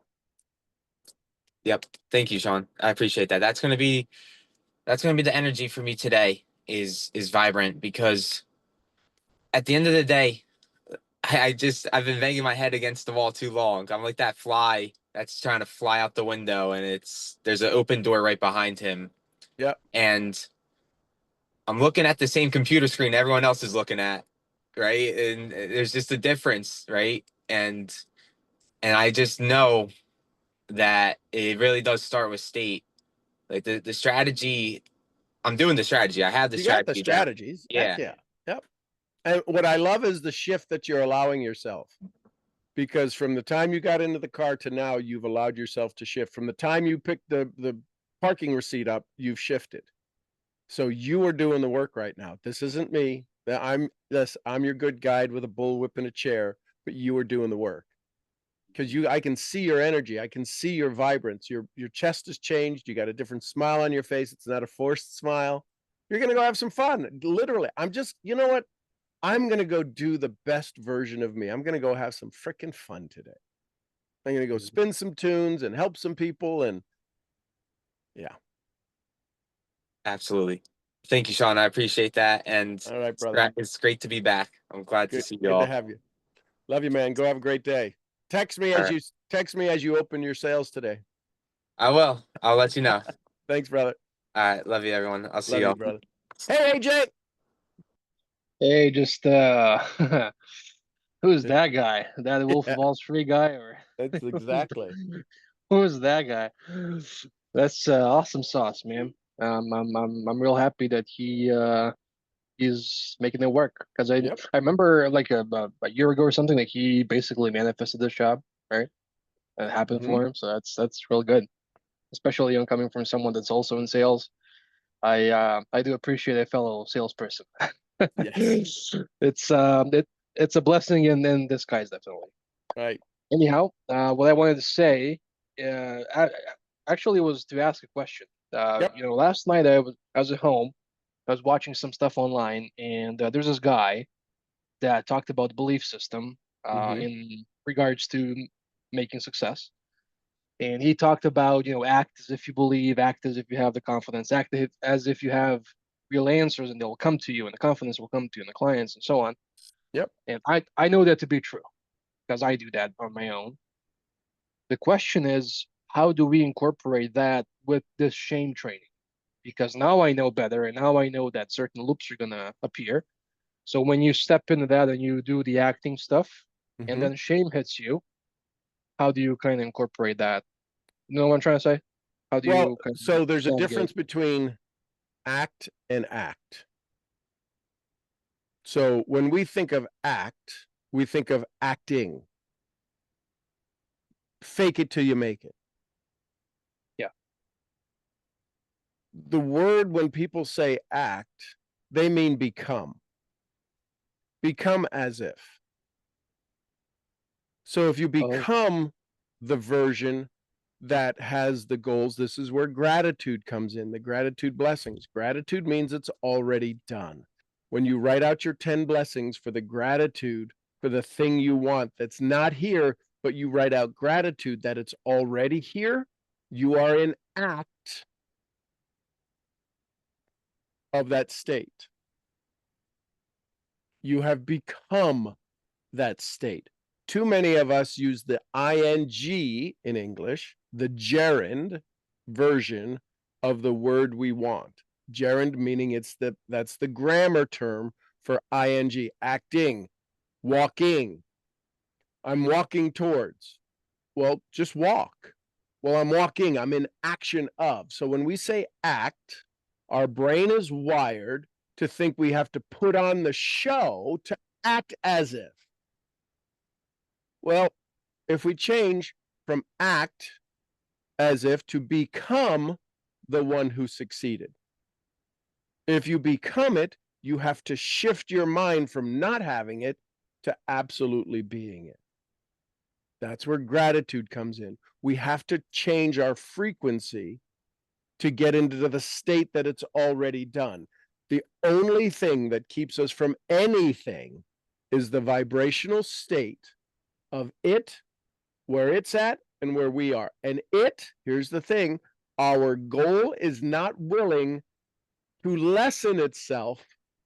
Yep. Thank you, Sean. I appreciate that. That's gonna be the energy for me today is vibrant, because at the end of the day, I've been banging my head against the wall too long. I'm like that fly that's trying to fly out the window, and there's an open door right behind him. yeah. And I'm looking at the same computer screen everyone else is looking at, right? And there's just a difference, right? And I just know that it really does start with state. Like the strategy, I'm doing the strategy. I have the You got the strategy down. strategies. Yeah. Heck yeah. Yep. And what I love is the shift that you're allowing yourself. Because from the time you got into the car to now, you've allowed yourself to shift. From the time you picked the parking receipt up, you've shifted. So you are doing the work right now. This isn't me. I'm your good guide with a bullwhip and a chair, but you are doing the work. Because I can see your energy. I can see your vibrance. Your chest has changed. You got a different smile on your face. It's not a forced smile. You're gonna go have some fun. Literally, you know what? I'm gonna go do the best version of me. I'm gonna go have some freaking fun today. I'm gonna go spin some tunes and help some people, and yeah. Absolutely. Thank you, Sean. I appreciate that. And All right, brother. it's great to be back. I'm glad to see you Good all. to have you. Love you, man. Go have a great day. Text me All as right. you open your sales today. I will. I'll let you know. Thanks, brother. All right. Love you, everyone. I'll see Love y'all. you, brother. Hey, AJ. Hey, just who's that guy? That Wolf of Wall Street guy, or That's exactly. who's that guy? That's awesome sauce, man. I'm real happy that he's making it work, because Yep. I remember like a year ago or something, like he basically manifested this job, right? And it happened for him. So that's real good, especially coming from someone that's also in sales. I do appreciate a fellow salesperson. Yes. It's a blessing in disguise, definitely. Right. Anyhow, what I wanted to say, actually, was to ask a question. Yep. Last night I was at home. I was watching some stuff online, and there's this guy that talked about the belief system Mhm. in regards to making success. And he talked about, act as if you believe, act as if you have the confidence, as if you have real answers, and they'll come to you, and the confidence will come to you, and the clients, and so on. Yep. And I know that to be true because I do that on my own. The question is, how do we incorporate that with this shame training? Because now I know better, and now I know that certain loops are gonna appear. So when you step into that and you do the acting stuff, and Mhm. then shame hits you, how do you kind of incorporate that? You know what I'm trying to say? How do Well, you kind so of there's a navigate? difference between act and act. So when we think of act, we think of acting. Fake it till you make it. Yeah. The word, when people say act, they mean become. Become as if. So if you Oh, become the version that has the goals, this is where gratitude comes in, the gratitude blessings. Gratitude means it's already done. When you write out your 10 blessings for the gratitude for the thing you want that's not here, but you write out gratitude that it's already here, you are in act of that state. You have become that state. Too many of us use the ing in English, the gerund version of the word we want. Gerund meaning that's the grammar term for ing, acting, walking. I'm walking towards. Well, just walk. Well, I'm walking, I'm in action of. So when we say act, our brain is wired to think we have to put on the show to act as if. Well, if we change from act as if to become the one who succeeded. If you become it, you have to shift your mind from not having it to absolutely being it. That's where gratitude comes in. We have to change our frequency to get into the state that it's already done. The only thing that keeps us from anything is the vibrational state of it, where it's at and where we are. And here's the thing, our goal is not willing to lessen itself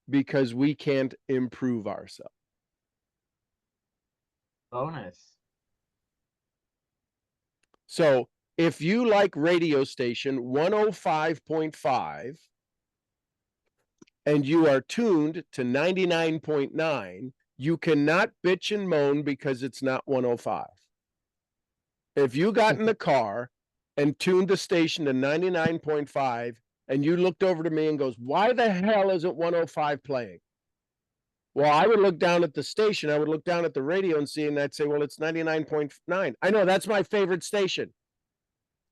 because we can't improve ourselves. Bonus. So if you like radio station 105.5 and you are tuned to 99.9, you cannot bitch and moan because it's not 105. If you got in the car and tuned the station to 99.5 and you looked over to me and goes, why the hell isn't 105 playing? Well, I would look down at the station. I would look down at the radio and see, and I'd say, well, it's 99.9. I know that's my favorite station.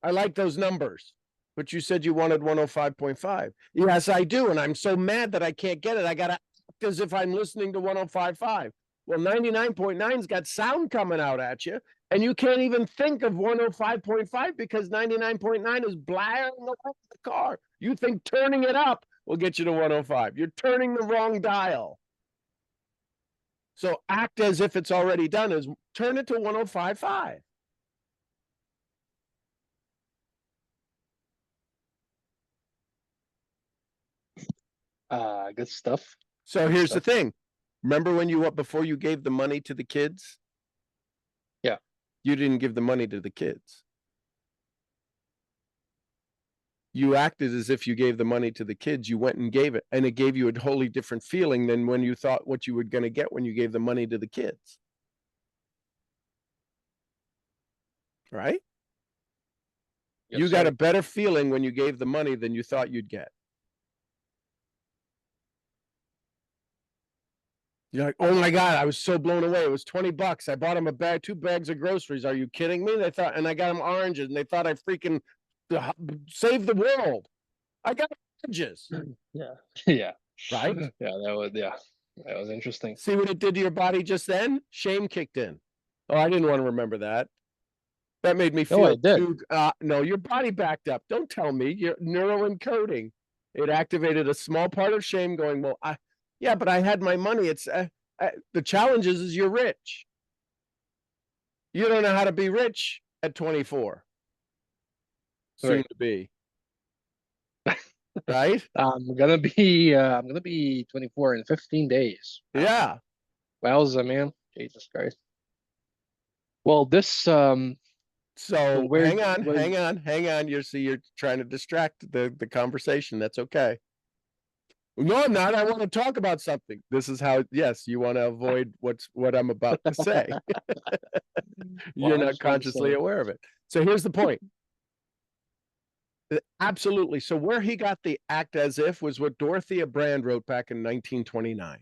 I like those numbers. But you said you wanted 105.5. Yes, I do. And I'm so mad that I can't get it. I got to act as if I'm listening to 105.5. Well, 99.9's got sound coming out at you. And you can't even think of 105.5 because 99.9 is blaring away the car. You think turning it up will get you to 105. You're turning the wrong dial. So act as if it's already done is turn it to 105.5. Good stuff. So Good here's the stuff. thing. Remember when before you gave the money to the kids? Yeah. You didn't give the money to the kids. You acted as if you gave the money to the kids. You went and gave it, and it gave you a wholly different feeling than when you thought what you were going to get when you gave the money to the kids. Right? Yes, You got sir. a better feeling when you gave the money than you thought you'd get. You're like, oh my God, I was so blown away. It was $20. I bought them two bags of groceries. Are you kidding me? They thought, and I got them oranges, and they thought I freaking saved the world. I got oranges. Yeah. Yeah. Right? That was interesting. See what it did to your body just then? Shame kicked in. Oh, I didn't want to remember that. That made me feel I did. too. No, your body backed up. Don't tell me. Your neural encoding. It activated a small part of shame going, well, yeah, but I had my money. It's the challenge is you're rich. You don't know how to be rich at 24. soon Right. to be. Right? I'm gonna be 24 in 15 days. Wow. Yeah. Wowza, man. Jesus Christ. Well, this So where hang on, where hang on. You're trying to distract the conversation. That's okay. No, I'm not. I want to talk about something. This is how, yes, you want to avoid what I'm about to say. You're well, I not just wanted to consciously say, aware of it. So here's the point. Absolutely. So where he got the act as if was what Dorothea Brand wrote back in 1929.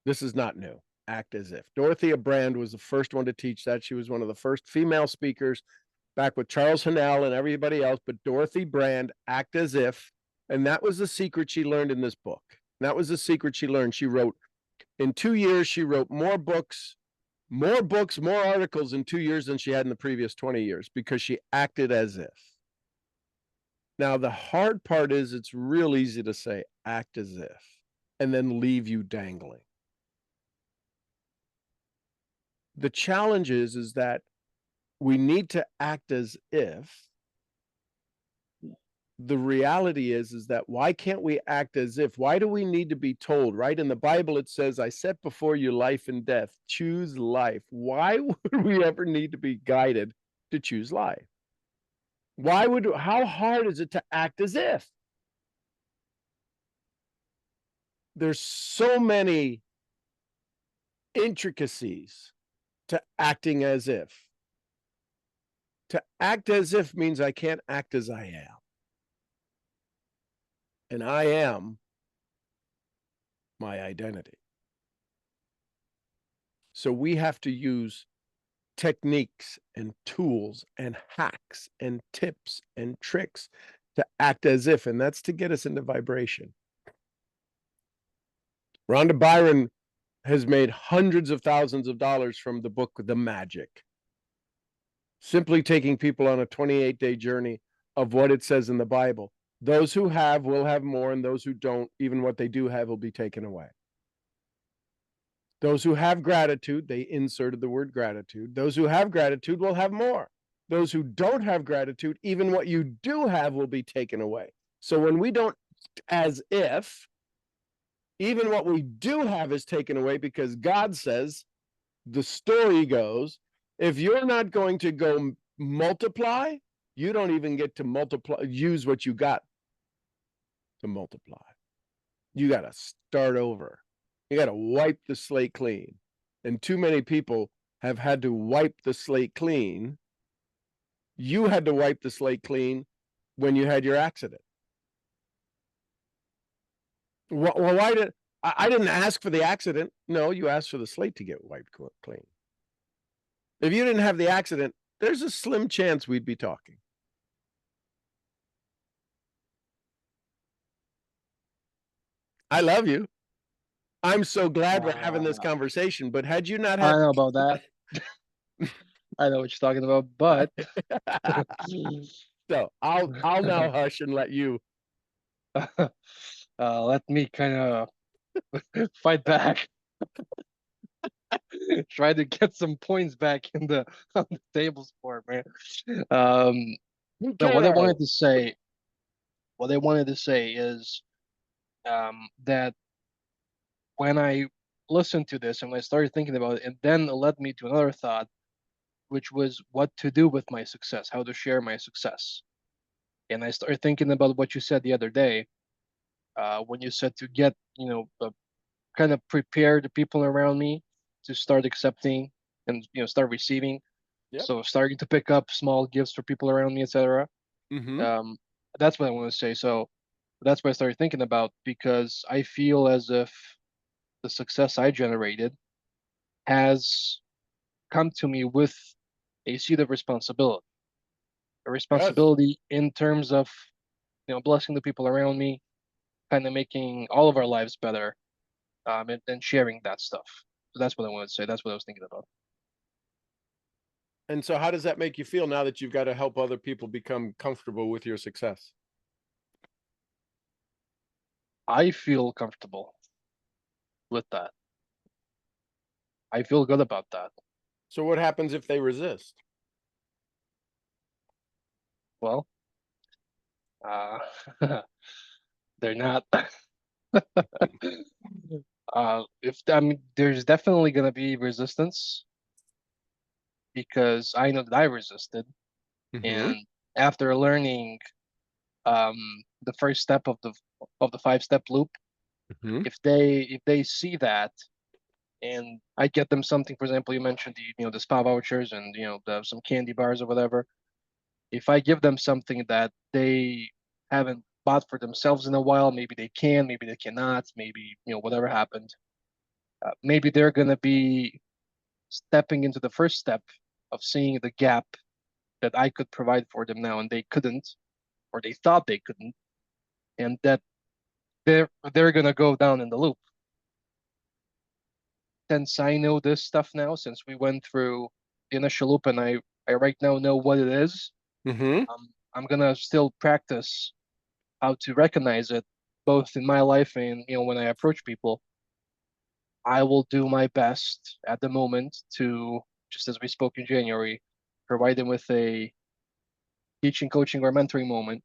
This is not new. Act as if. Dorothea Brand was the first one to teach that. She was one of the first female speakers back with Charles Hannell and everybody else. But Dorothy Brand, act as if. And that was the secret she learned in this book. That was the secret she learned. She wrote, in 2 years, she wrote more books, more articles in 2 years than she had in the previous 20 years because she acted as if. Now, the hard part is it's real easy to say act as if and then leave you dangling. The challenge is that we need to act as if. The reality is that why can't we act as if? Why do we need to be told, right? In the Bible, it says, I set before you life and death. Choose life. Why would we ever need to be guided to choose life? How hard is it to act as if? There's so many intricacies to acting as if. To act as if means I can't act as I am. And I am my identity. So we have to use techniques and tools and hacks and tips and tricks to act as if, and that's to get us into vibration. Rhonda Byron has made hundreds of thousands of dollars from the book The Magic. Simply taking people on a 28-day journey of what it says in the Bible. Those who have will have more, and those who don't, even what they do have will be taken away. Those who have gratitude, they inserted the word gratitude. Those who have gratitude will have more. Those who don't have gratitude, even what you do have will be taken away. So when we don't, as if, even what we do have is taken away because God says, the story goes, if you're not going to go multiply, you don't even get to multiply, use what you got to multiply. You got to start over. You got to wipe the slate clean. And too many people have had to wipe the slate clean. You had to wipe the slate clean when you had your accident. Well, why did I didn't ask for the accident? No, you asked for the slate to get wiped clean. If you didn't have the accident, there's a slim chance we'd be talking. I love you. I'm so glad we're having this conversation, but had you not I had know about that. I know what you're talking about, but so I'll now hush and let you. let me kind of fight back. Try to get some points back in the on the table sport, man. No, what I wanted to say, is that when I listened to this and when I started thinking about it, and then it led me to another thought, which was what to do with my success, how to share my success. And I started thinking about what you said the other day, when you said to get, kind of prepare the people around me to start accepting and start receiving. Yep. So starting to pick up small gifts for people around me, etc. Mm-hmm. That's what I want to say. So that's what I started thinking about, because I feel as if the success I generated has come to me with a seed of responsibility. A responsibility in terms of, blessing the people around me, kind of making all of our lives better, and sharing that stuff. So that's what I wanted to say. That's what I was thinking about. And so how does that make you feel now that you've got to help other people become comfortable with your success? I feel comfortable with that. I feel good about that. So what happens if they resist? Well, Uh, they're not. If I mean, there's definitely gonna be resistance because I know that I resisted, Mhm, and after learning the first step of the 5-step loop, mhm, if they see that and I get them something, for example, you mentioned the spa vouchers and some candy bars or whatever. If I give them something that they haven't bought for themselves in a while, maybe they can, maybe they cannot, maybe whatever happened, maybe they're gonna be stepping into the first step of seeing the gap that I could provide for them now and they couldn't, or they thought they couldn't, and that they're gonna go down in the loop. Since I know this stuff now, since we went through the initial loop and I right now know what it is, mhm. I'm gonna still practice how to recognize it both in my life and when I approach people. I will do my best at the moment to, just as we spoke in January, provide them with a teaching, coaching, or mentoring moment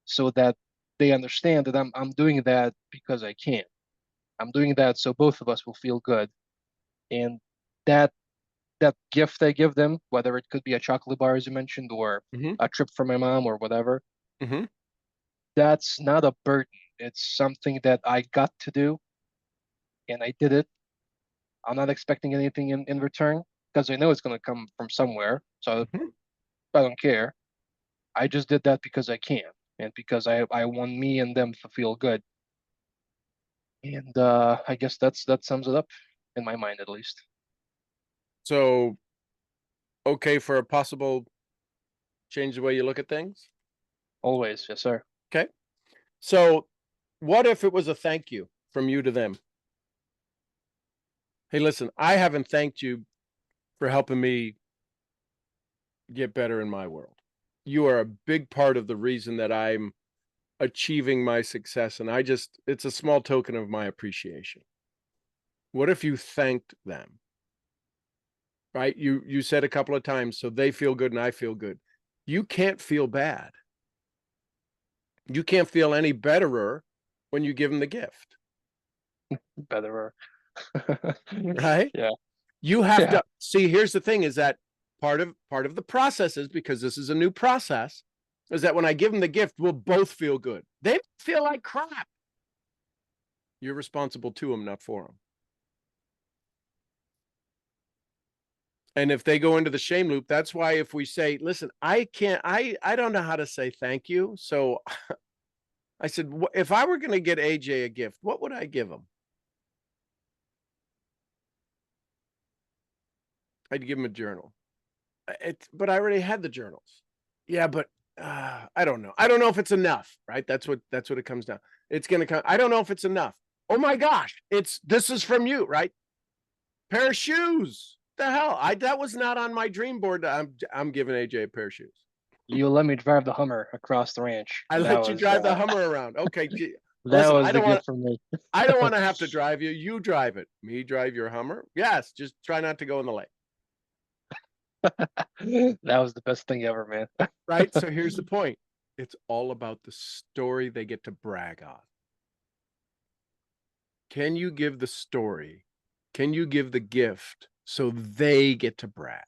so that they understand that I'm doing that because I can. I'm doing that so both of us will feel good. And that that gift I give them, whether it could be a chocolate bar as you mentioned, or Mhm, a trip for my mom or whatever, mhm. that's not a burden. It's something that I got to do and I did it. I'm not expecting anything in return because I know it's gonna come from somewhere. So Mhm. I don't care. I just did that because I can and because I want me and them to feel good. And I guess that sums it up in my mind at least. So, okay for a possible change the way you look at things? Always, yes, sir. Okay. So, what if it was a thank you from you to them? Hey, listen, I haven't thanked you for helping me get better in my world. You are a big part of the reason that I'm achieving my success, and it's a small token of my appreciation. What if you thanked them? Right? You said a couple of times, so they feel good and I feel good. You can't feel bad. You can't feel any betterer when you give them the gift, Better. right? Yeah, You have yeah, to see, here's the thing is that part of the process is because this is a new process, is that when I give them the gift, we'll both feel good. They feel like crap. You're responsible to them, not for them. And if they go into the shame loop, that's why if we say, listen, I don't know how to say thank you. So I said, if I were going to get AJ a gift, what would I give him? I'd give him a journal. But I already had the journals. Yeah, but I don't know. I don't know if it's enough, right? That's what it comes down. It's gonna come. I don't know if it's enough. Oh my gosh, this is from you, right? Pair of shoes. The hell, that was not on my dream board. I'm giving AJ a pair of shoes. you let me drive the Hummer across the ranch. I That let you was drive the Hummer around. Okay, that listen, was the gift from me. I don't want to have to drive you. You drive it. Me drive your Hummer. Yes, just try not to go in the lake. That was the best thing ever, man. Right? So here's the point. It's all about the story they get to brag on. Can you give the story? Can you give the gift so they get to brag?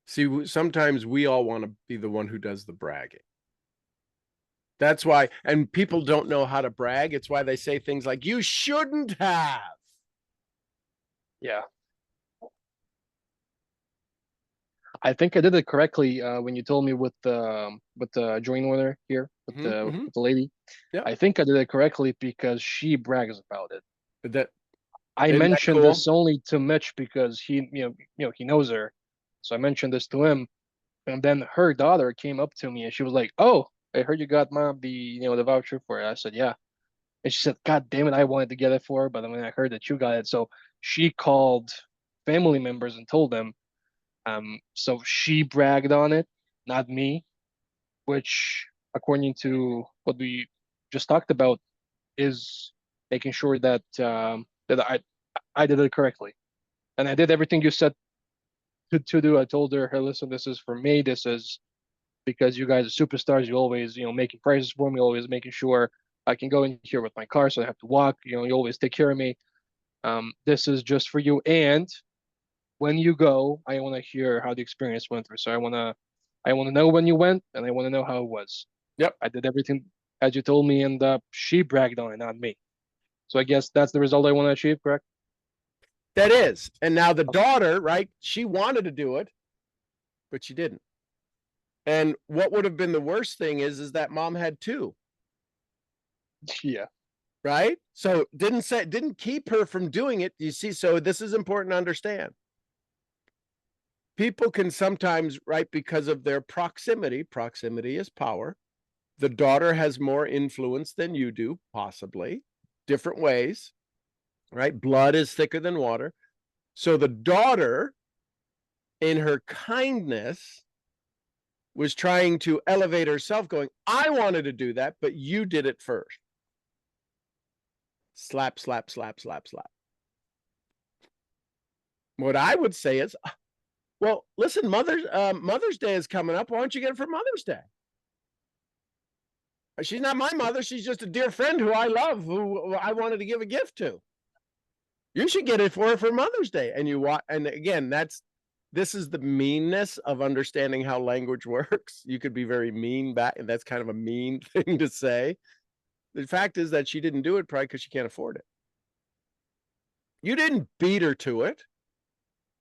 See, sometimes we all want to be the one who does the bragging. That's why, and people don't know how to brag. It's why they say things like, you shouldn't have. Yeah. I think I did it correctly when you told me with the joint winner here Mhm. with the lady. Yeah. I think I did it correctly because she brags about it. That I isn't that mentioned cool? this only to Mitch because he knows her, so I mentioned this to him, and then her daughter came up to me and she was like, "Oh, I heard you got mom the voucher for it." I said, "Yeah," and she said, "God damn it, I wanted to get it for her, but then I heard that you got it." So she called family members and told them. So she bragged on it, not me, which, according to what we just talked about, is making sure that I did it correctly, and I did everything you said to do. I told her, "Hey, listen, this is for me. This is because you guys are superstars. You always, making prices for me, always making sure I can go in here with my car, so I have to walk. You always take care of me. This is just for you. And when you go, I want to hear how the experience went through. So I want to know when you went, and I want to know how it was. Yep. I did everything as you told me, and she bragged on it, not me. So I guess that's the result I want to achieve, correct? That is. And now the daughter, right? She wanted to do it, but she didn't. And what would have been the worst thing is that mom had two, Yeah. right? So didn't keep her from doing it. You see, so this is important to understand. People can sometimes, right, because of their proximity is power. The daughter has more influence than you do, possibly, different ways, right? Blood is thicker than water. So the daughter, in her kindness, was trying to elevate herself, going, I wanted to do that, but you did it first. Slap, slap, slap, slap, slap. What I would say is, well, listen, Mother's Day is coming up. Why don't you get it for Mother's Day? She's not my mother. She's just a dear friend who I love, who I wanted to give a gift to. You should get it for her for Mother's Day. And and again, this is the meanness of understanding how language works. You could be very mean back, and that's kind of a mean thing to say. The fact is that she didn't do it probably because she can't afford it. You didn't beat her to it.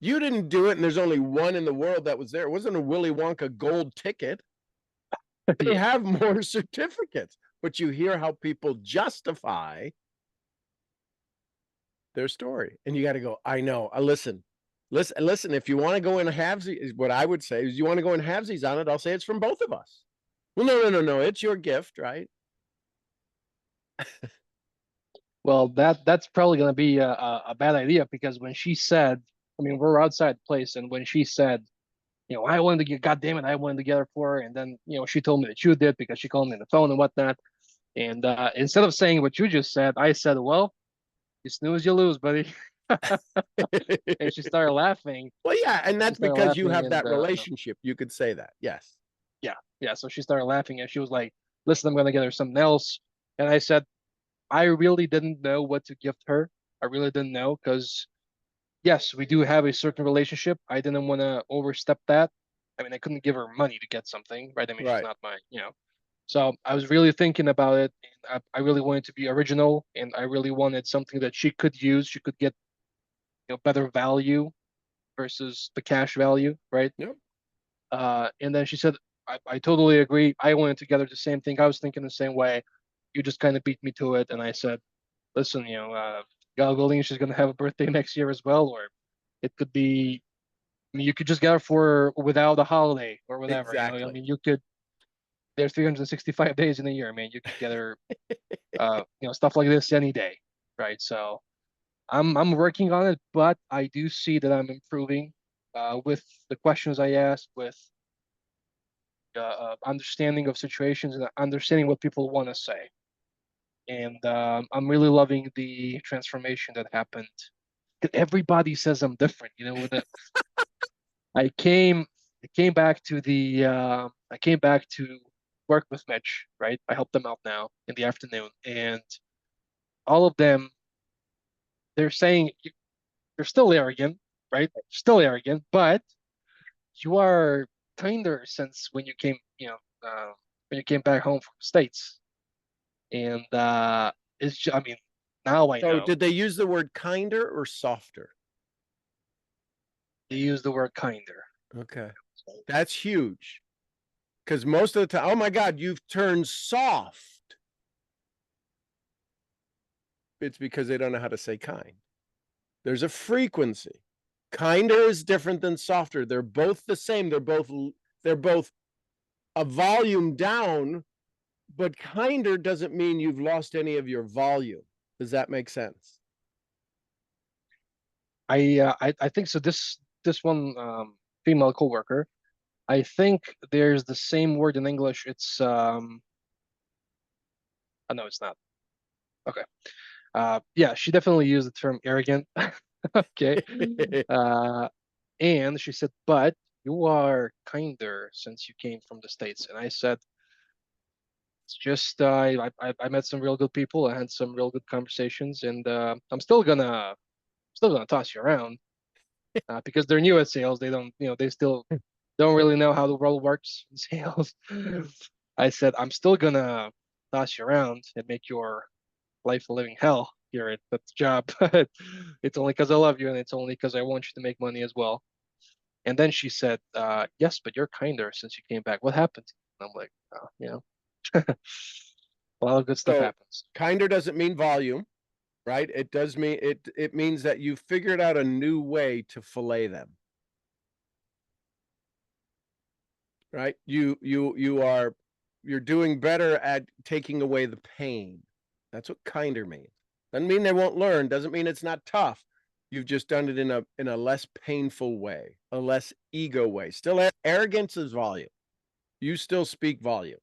You didn't do it, and there's only one in the world that was there. It wasn't a Willy Wonka gold ticket. They have more certificates, but you hear how people justify their story, and you got to go, I know. Listen. If you want to go in halvesies, what I would say is you want to go in halvesies on it, I'll say it's from both of us. Well, no. It's your gift, right? Well, that's probably going to be a bad idea, because when she said, I mean, we're outside the place, and when she said, I wanted to get, God damn it, I wanted to get her for her, and then, she told me that you did because she called me on the phone and whatnot. And instead of saying what you just said, I said, well, you snooze, you lose, buddy. And she started laughing. Well, yeah, and that's started because you laughing, have that and, relationship. You could say that, yes. Yeah. So she started laughing, and she was like, listen, I'm going to get her something else. And I said, I really didn't know what to gift her. I really didn't know, because yes, we do have a certain relationship. I didn't want to overstep that. I mean, I couldn't give her money to get something, right? I mean, Right. she's not my. So I was really thinking about it. And I really wanted to be original, and I really wanted something that she could use. She could get, better value versus the cash value, right? Yep. And then she said, I totally agree. I wanted to get her the same thing. I was thinking the same way. You just kind of beat me to it. And I said, listen, Gal Golding, she's going to have a birthday next year as well, or it could be, I mean, you could just get her for without a holiday or whatever. Exactly. I mean, you could, there's 365 days in a year. I mean, you could get her, stuff like this any day, right? So I'm working on it, but I do see that I'm improving with the questions I ask, with understanding of situations and understanding what people want to say. And I'm really loving the transformation that happened. Everybody says I'm different, with it. I came back to work with Mitch, right? I help them out now in the afternoon, and all of them, they're saying you're still arrogant, right? Still arrogant, but you are kinder since when you came, when you came back home from the States. And I mean, now I So know. did they use the word kinder or softer? They use the word kinder. Okay. That's huge. Because most of the time, oh my God, you've turned soft. It's because they don't know how to say kind. There's a frequency. Kinder is different than softer. They're both the same. They're both a volume down, but kinder doesn't mean you've lost any of your volume. Does that make sense? I think so. This one female coworker, I think there's the same word in English. It's oh no, it's not. Okay. Yeah, she definitely used the term arrogant. Okay. And she said, but you are kinder since you came from the States. And I said, it's just I met some real good people. I had some real good conversations, and I'm still gonna toss you around because they're new at sales. They don't, they still don't really know how the world works in sales. I said, I'm still gonna toss you around and make your life a living hell here at the job. It's only because I love you, and it's only because I want you to make money as well. And then she said, yes, but you're kinder since you came back. What happened? And I'm like, a lot of good stuff So happens. kinder doesn't mean volume, right? It does mean it means that you figured out a new way to fillet them. Right? You're doing better at taking away the pain. That's what kinder means. Doesn't mean they won't learn, doesn't mean it's not tough. You've just done it in a less painful way, a less ego way. Still, arrogance is volume. You still speak volume,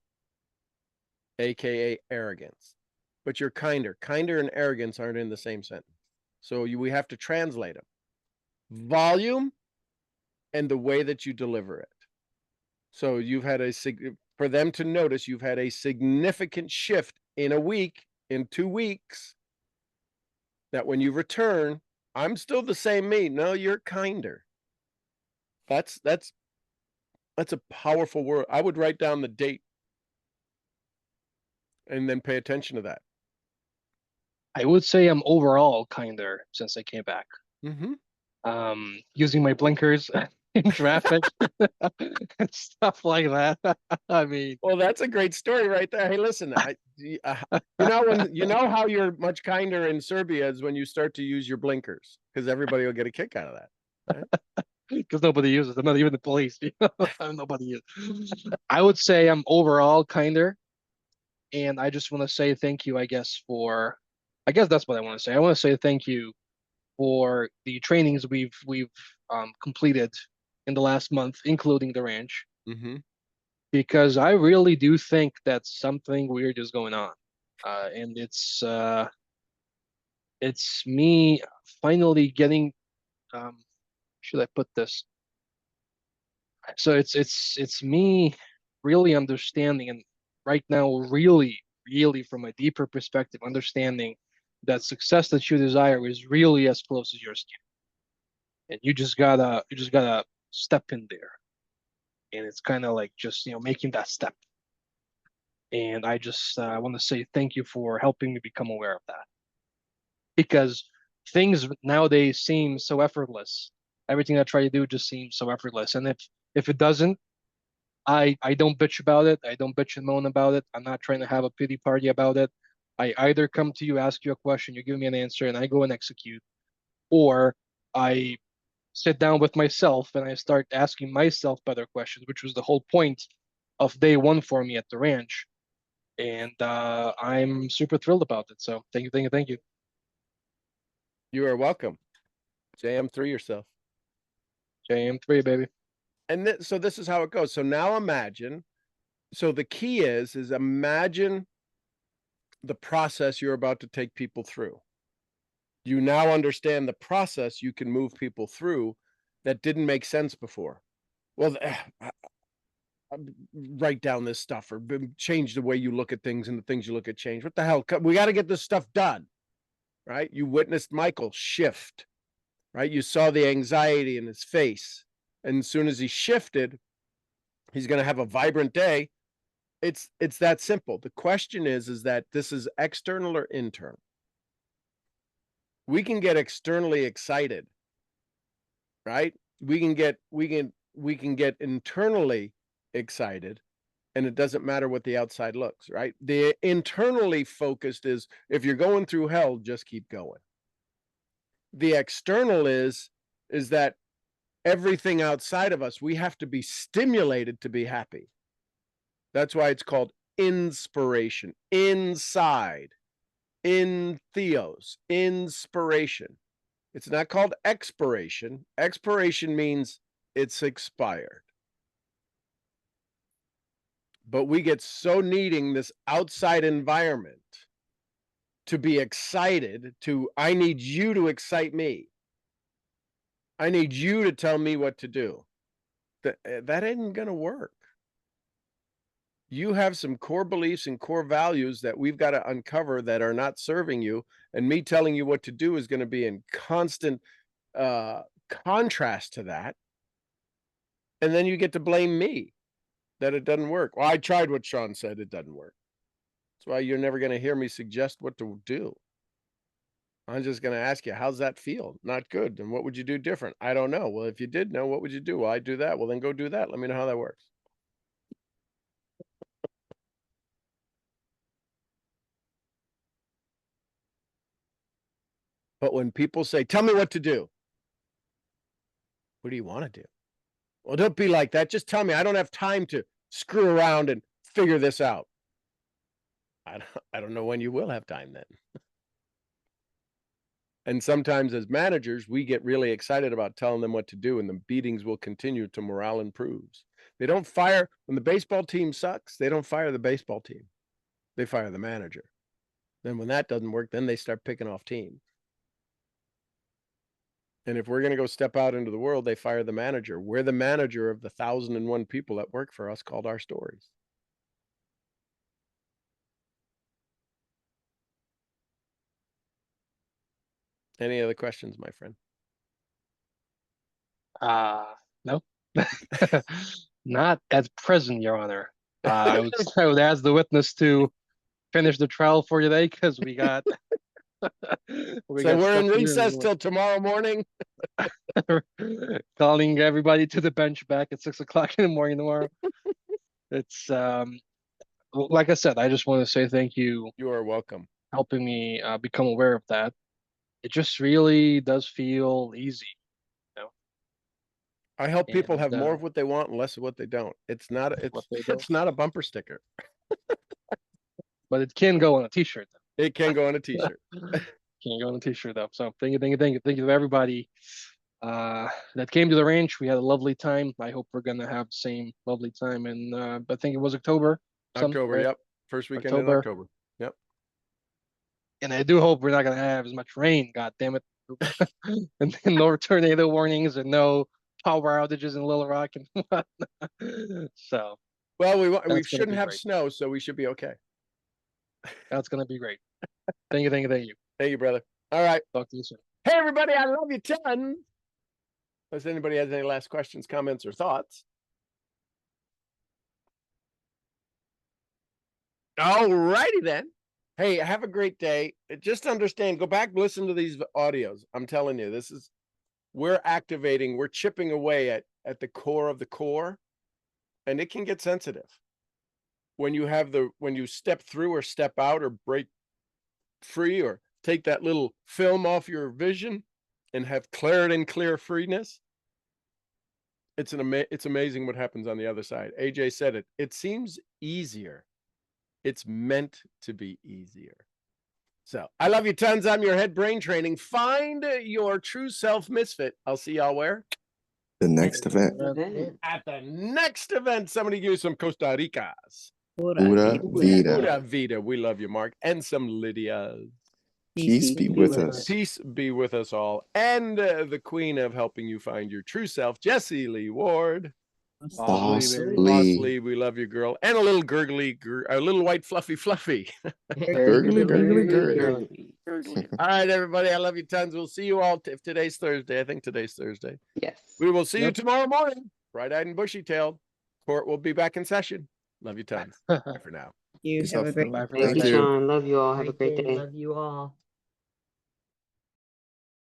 aka arrogance, but you're kinder. Kinder and arrogance aren't in the same sentence, so we have to translate them. Volume and the way that you deliver it. So you've had for them to notice you've had a significant shift in a week, in 2 weeks, that when you return, I'm still the same me. No, you're kinder. That's a powerful word. I would write down the date and then pay attention to that. I would say I'm overall kinder since I came back. Mm-hmm. Using my blinkers in traffic and stuff like that. I mean, Well, that's a great story right there. Hey, listen, you know how you're much kinder in Serbia is when you start to use your blinkers, because everybody will get a kick out of that. Right? because nobody uses them, not even the police. Nobody uses. I would say I'm overall kinder, and I just want to say thank you. I guess that's what I want to say. I want to say thank you for the trainings we've completed in the last month, including the ranch, Mm-hmm. because I really do think that something weird is going on, and it's me finally getting. Um, should I put this? So it's me really understanding, and right now really from a deeper perspective understanding that success that you desire is really as close as yours can, and you just gotta step in there, and it's kind of like just making that step. And I just want to say thank you for helping me become aware of that, because things nowadays seem so effortless. Everything I try to do just seems so effortless, and if it doesn't, I don't bitch about it. I don't bitch and moan about it. I'm not trying to have a pity party about it. I either come to you, ask you a question, you give me an answer, and I go and execute, or I sit down with myself and I start asking myself better questions, which was the whole point of day one for me at the ranch. And I'm super thrilled about it. So thank you, thank you, thank you. You are welcome. JM3 yourself. JM3, baby. And so this is how it goes. So now imagine. So the key is imagine the process you're about to take people through. You now understand the process you can move people through that didn't make sense before. Well, write down this stuff or change the way you look at things and the things you look at change. What the hell? We got to get this stuff done, right? You witnessed Michael shift, right? You saw the anxiety in his face. And as soon as he shifted, he's going to have a vibrant day. It's that simple. The question is that this is external or internal. We can get externally excited, right? We can get internally excited, and it doesn't matter what the outside looks, right? The internally focused is if you're going through hell, just keep going. The external is that everything outside of us, we have to be stimulated to be happy. That's why it's called inspiration. Inside, in theos, inspiration. It's not called expiration. Expiration means it's expired. But we get so needing this outside environment to be excited I need you to excite me. I need you to tell me what to do. That ain't gonna work. You have some core beliefs and core values that we've got to uncover that are not serving you. And me telling you what to do is going to be in constant contrast to that. And then you get to blame me that it doesn't work. Well, I tried what Sean said. It doesn't work. That's why you're never going to hear me suggest what to do. I'm just going to ask you, how's that feel? Not good. And what would you do different? I don't know. Well, if you did know, what would you do? Well, I do that. Well, then go do that. Let me know how that works. But when people say, tell me what to do, what do you want to do? Well, don't be like that. Just tell me. I don't have time to screw around and figure this out. I don't know when you will have time then. And sometimes as managers, we get really excited about telling them what to do, and the beatings will continue till morale improves. They don't fire, when the baseball team sucks, they don't fire the baseball team. They fire the manager. Then when that doesn't work, then they start picking off teams. And if we're going to go step out into the world, they fire the manager. We're the manager of the 1,001 people that work for us called Our Stories. Any other questions, my friend? No. Not at present, Your Honor. I would ask the witness to finish the trial for today because we got. So we're in recess till tomorrow morning. Calling everybody to the bench back at 6 o'clock in the morning tomorrow. It's like I said, I just want to say thank you. You are welcome. Helping me become aware of that. It just really does feel easy. I help people And, have more of what they want and less of what they don't. It's not it's not a bumper sticker. But it can go on a t-shirt. It can go on a t-shirt. Can go on a t-shirt though. So thank you to everybody that came to the ranch. We had a lovely time. I hope we're gonna have the same lovely time in I think it was October. October, right? yep. First weekend in October. Yep. And I do hope we're not gonna have as much rain, god damn it. And then no tornado warnings and no power outages in Little Rock and whatnot. So well, we gonna shouldn't be have great. snow, so we should be okay. That's gonna be great. Thank you. Thank you, brother. All right. Talk to you soon. Hey, everybody, I love you tons. Unless anybody has any last questions, comments, or thoughts. All righty then. Hey, have a great day. Just understand, go back, listen to these audios. I'm telling you, we're activating, we're chipping away at the core of the core, and it can get sensitive. When you step through or step out or break free or take that little film off your vision and have clarity and clear freeness, it's amazing what happens on the other side. AJ said it. It seems easier. It's meant to be easier. So I love you tons. I'm your head brain training. Find your true self misfit. I'll see y'all where? The next event. At the next event. Somebody give you some Costa Ricas. Pura vida. Pura vida. We love you, Mark. And some Lydias. Peace be with us. Peace be with us all. And the queen of helping you find your true self, Jessie Lee Ward. Boss Boss Lee. Lee, we love you, girl. And a little gurgly, a little white fluffy. Gurgly, gurgly, gurgly. All right, everybody. I love you tons. We'll see you all if today's Thursday. I think today's Thursday. Yes. We will see you tomorrow morning. Bright-eyed and bushy-tailed. Court will be back in session. Love you tons. Bye for now. You Peace have out, a great Phil. day. Thank you. Sean. Love you all. Have a great day. Love you all.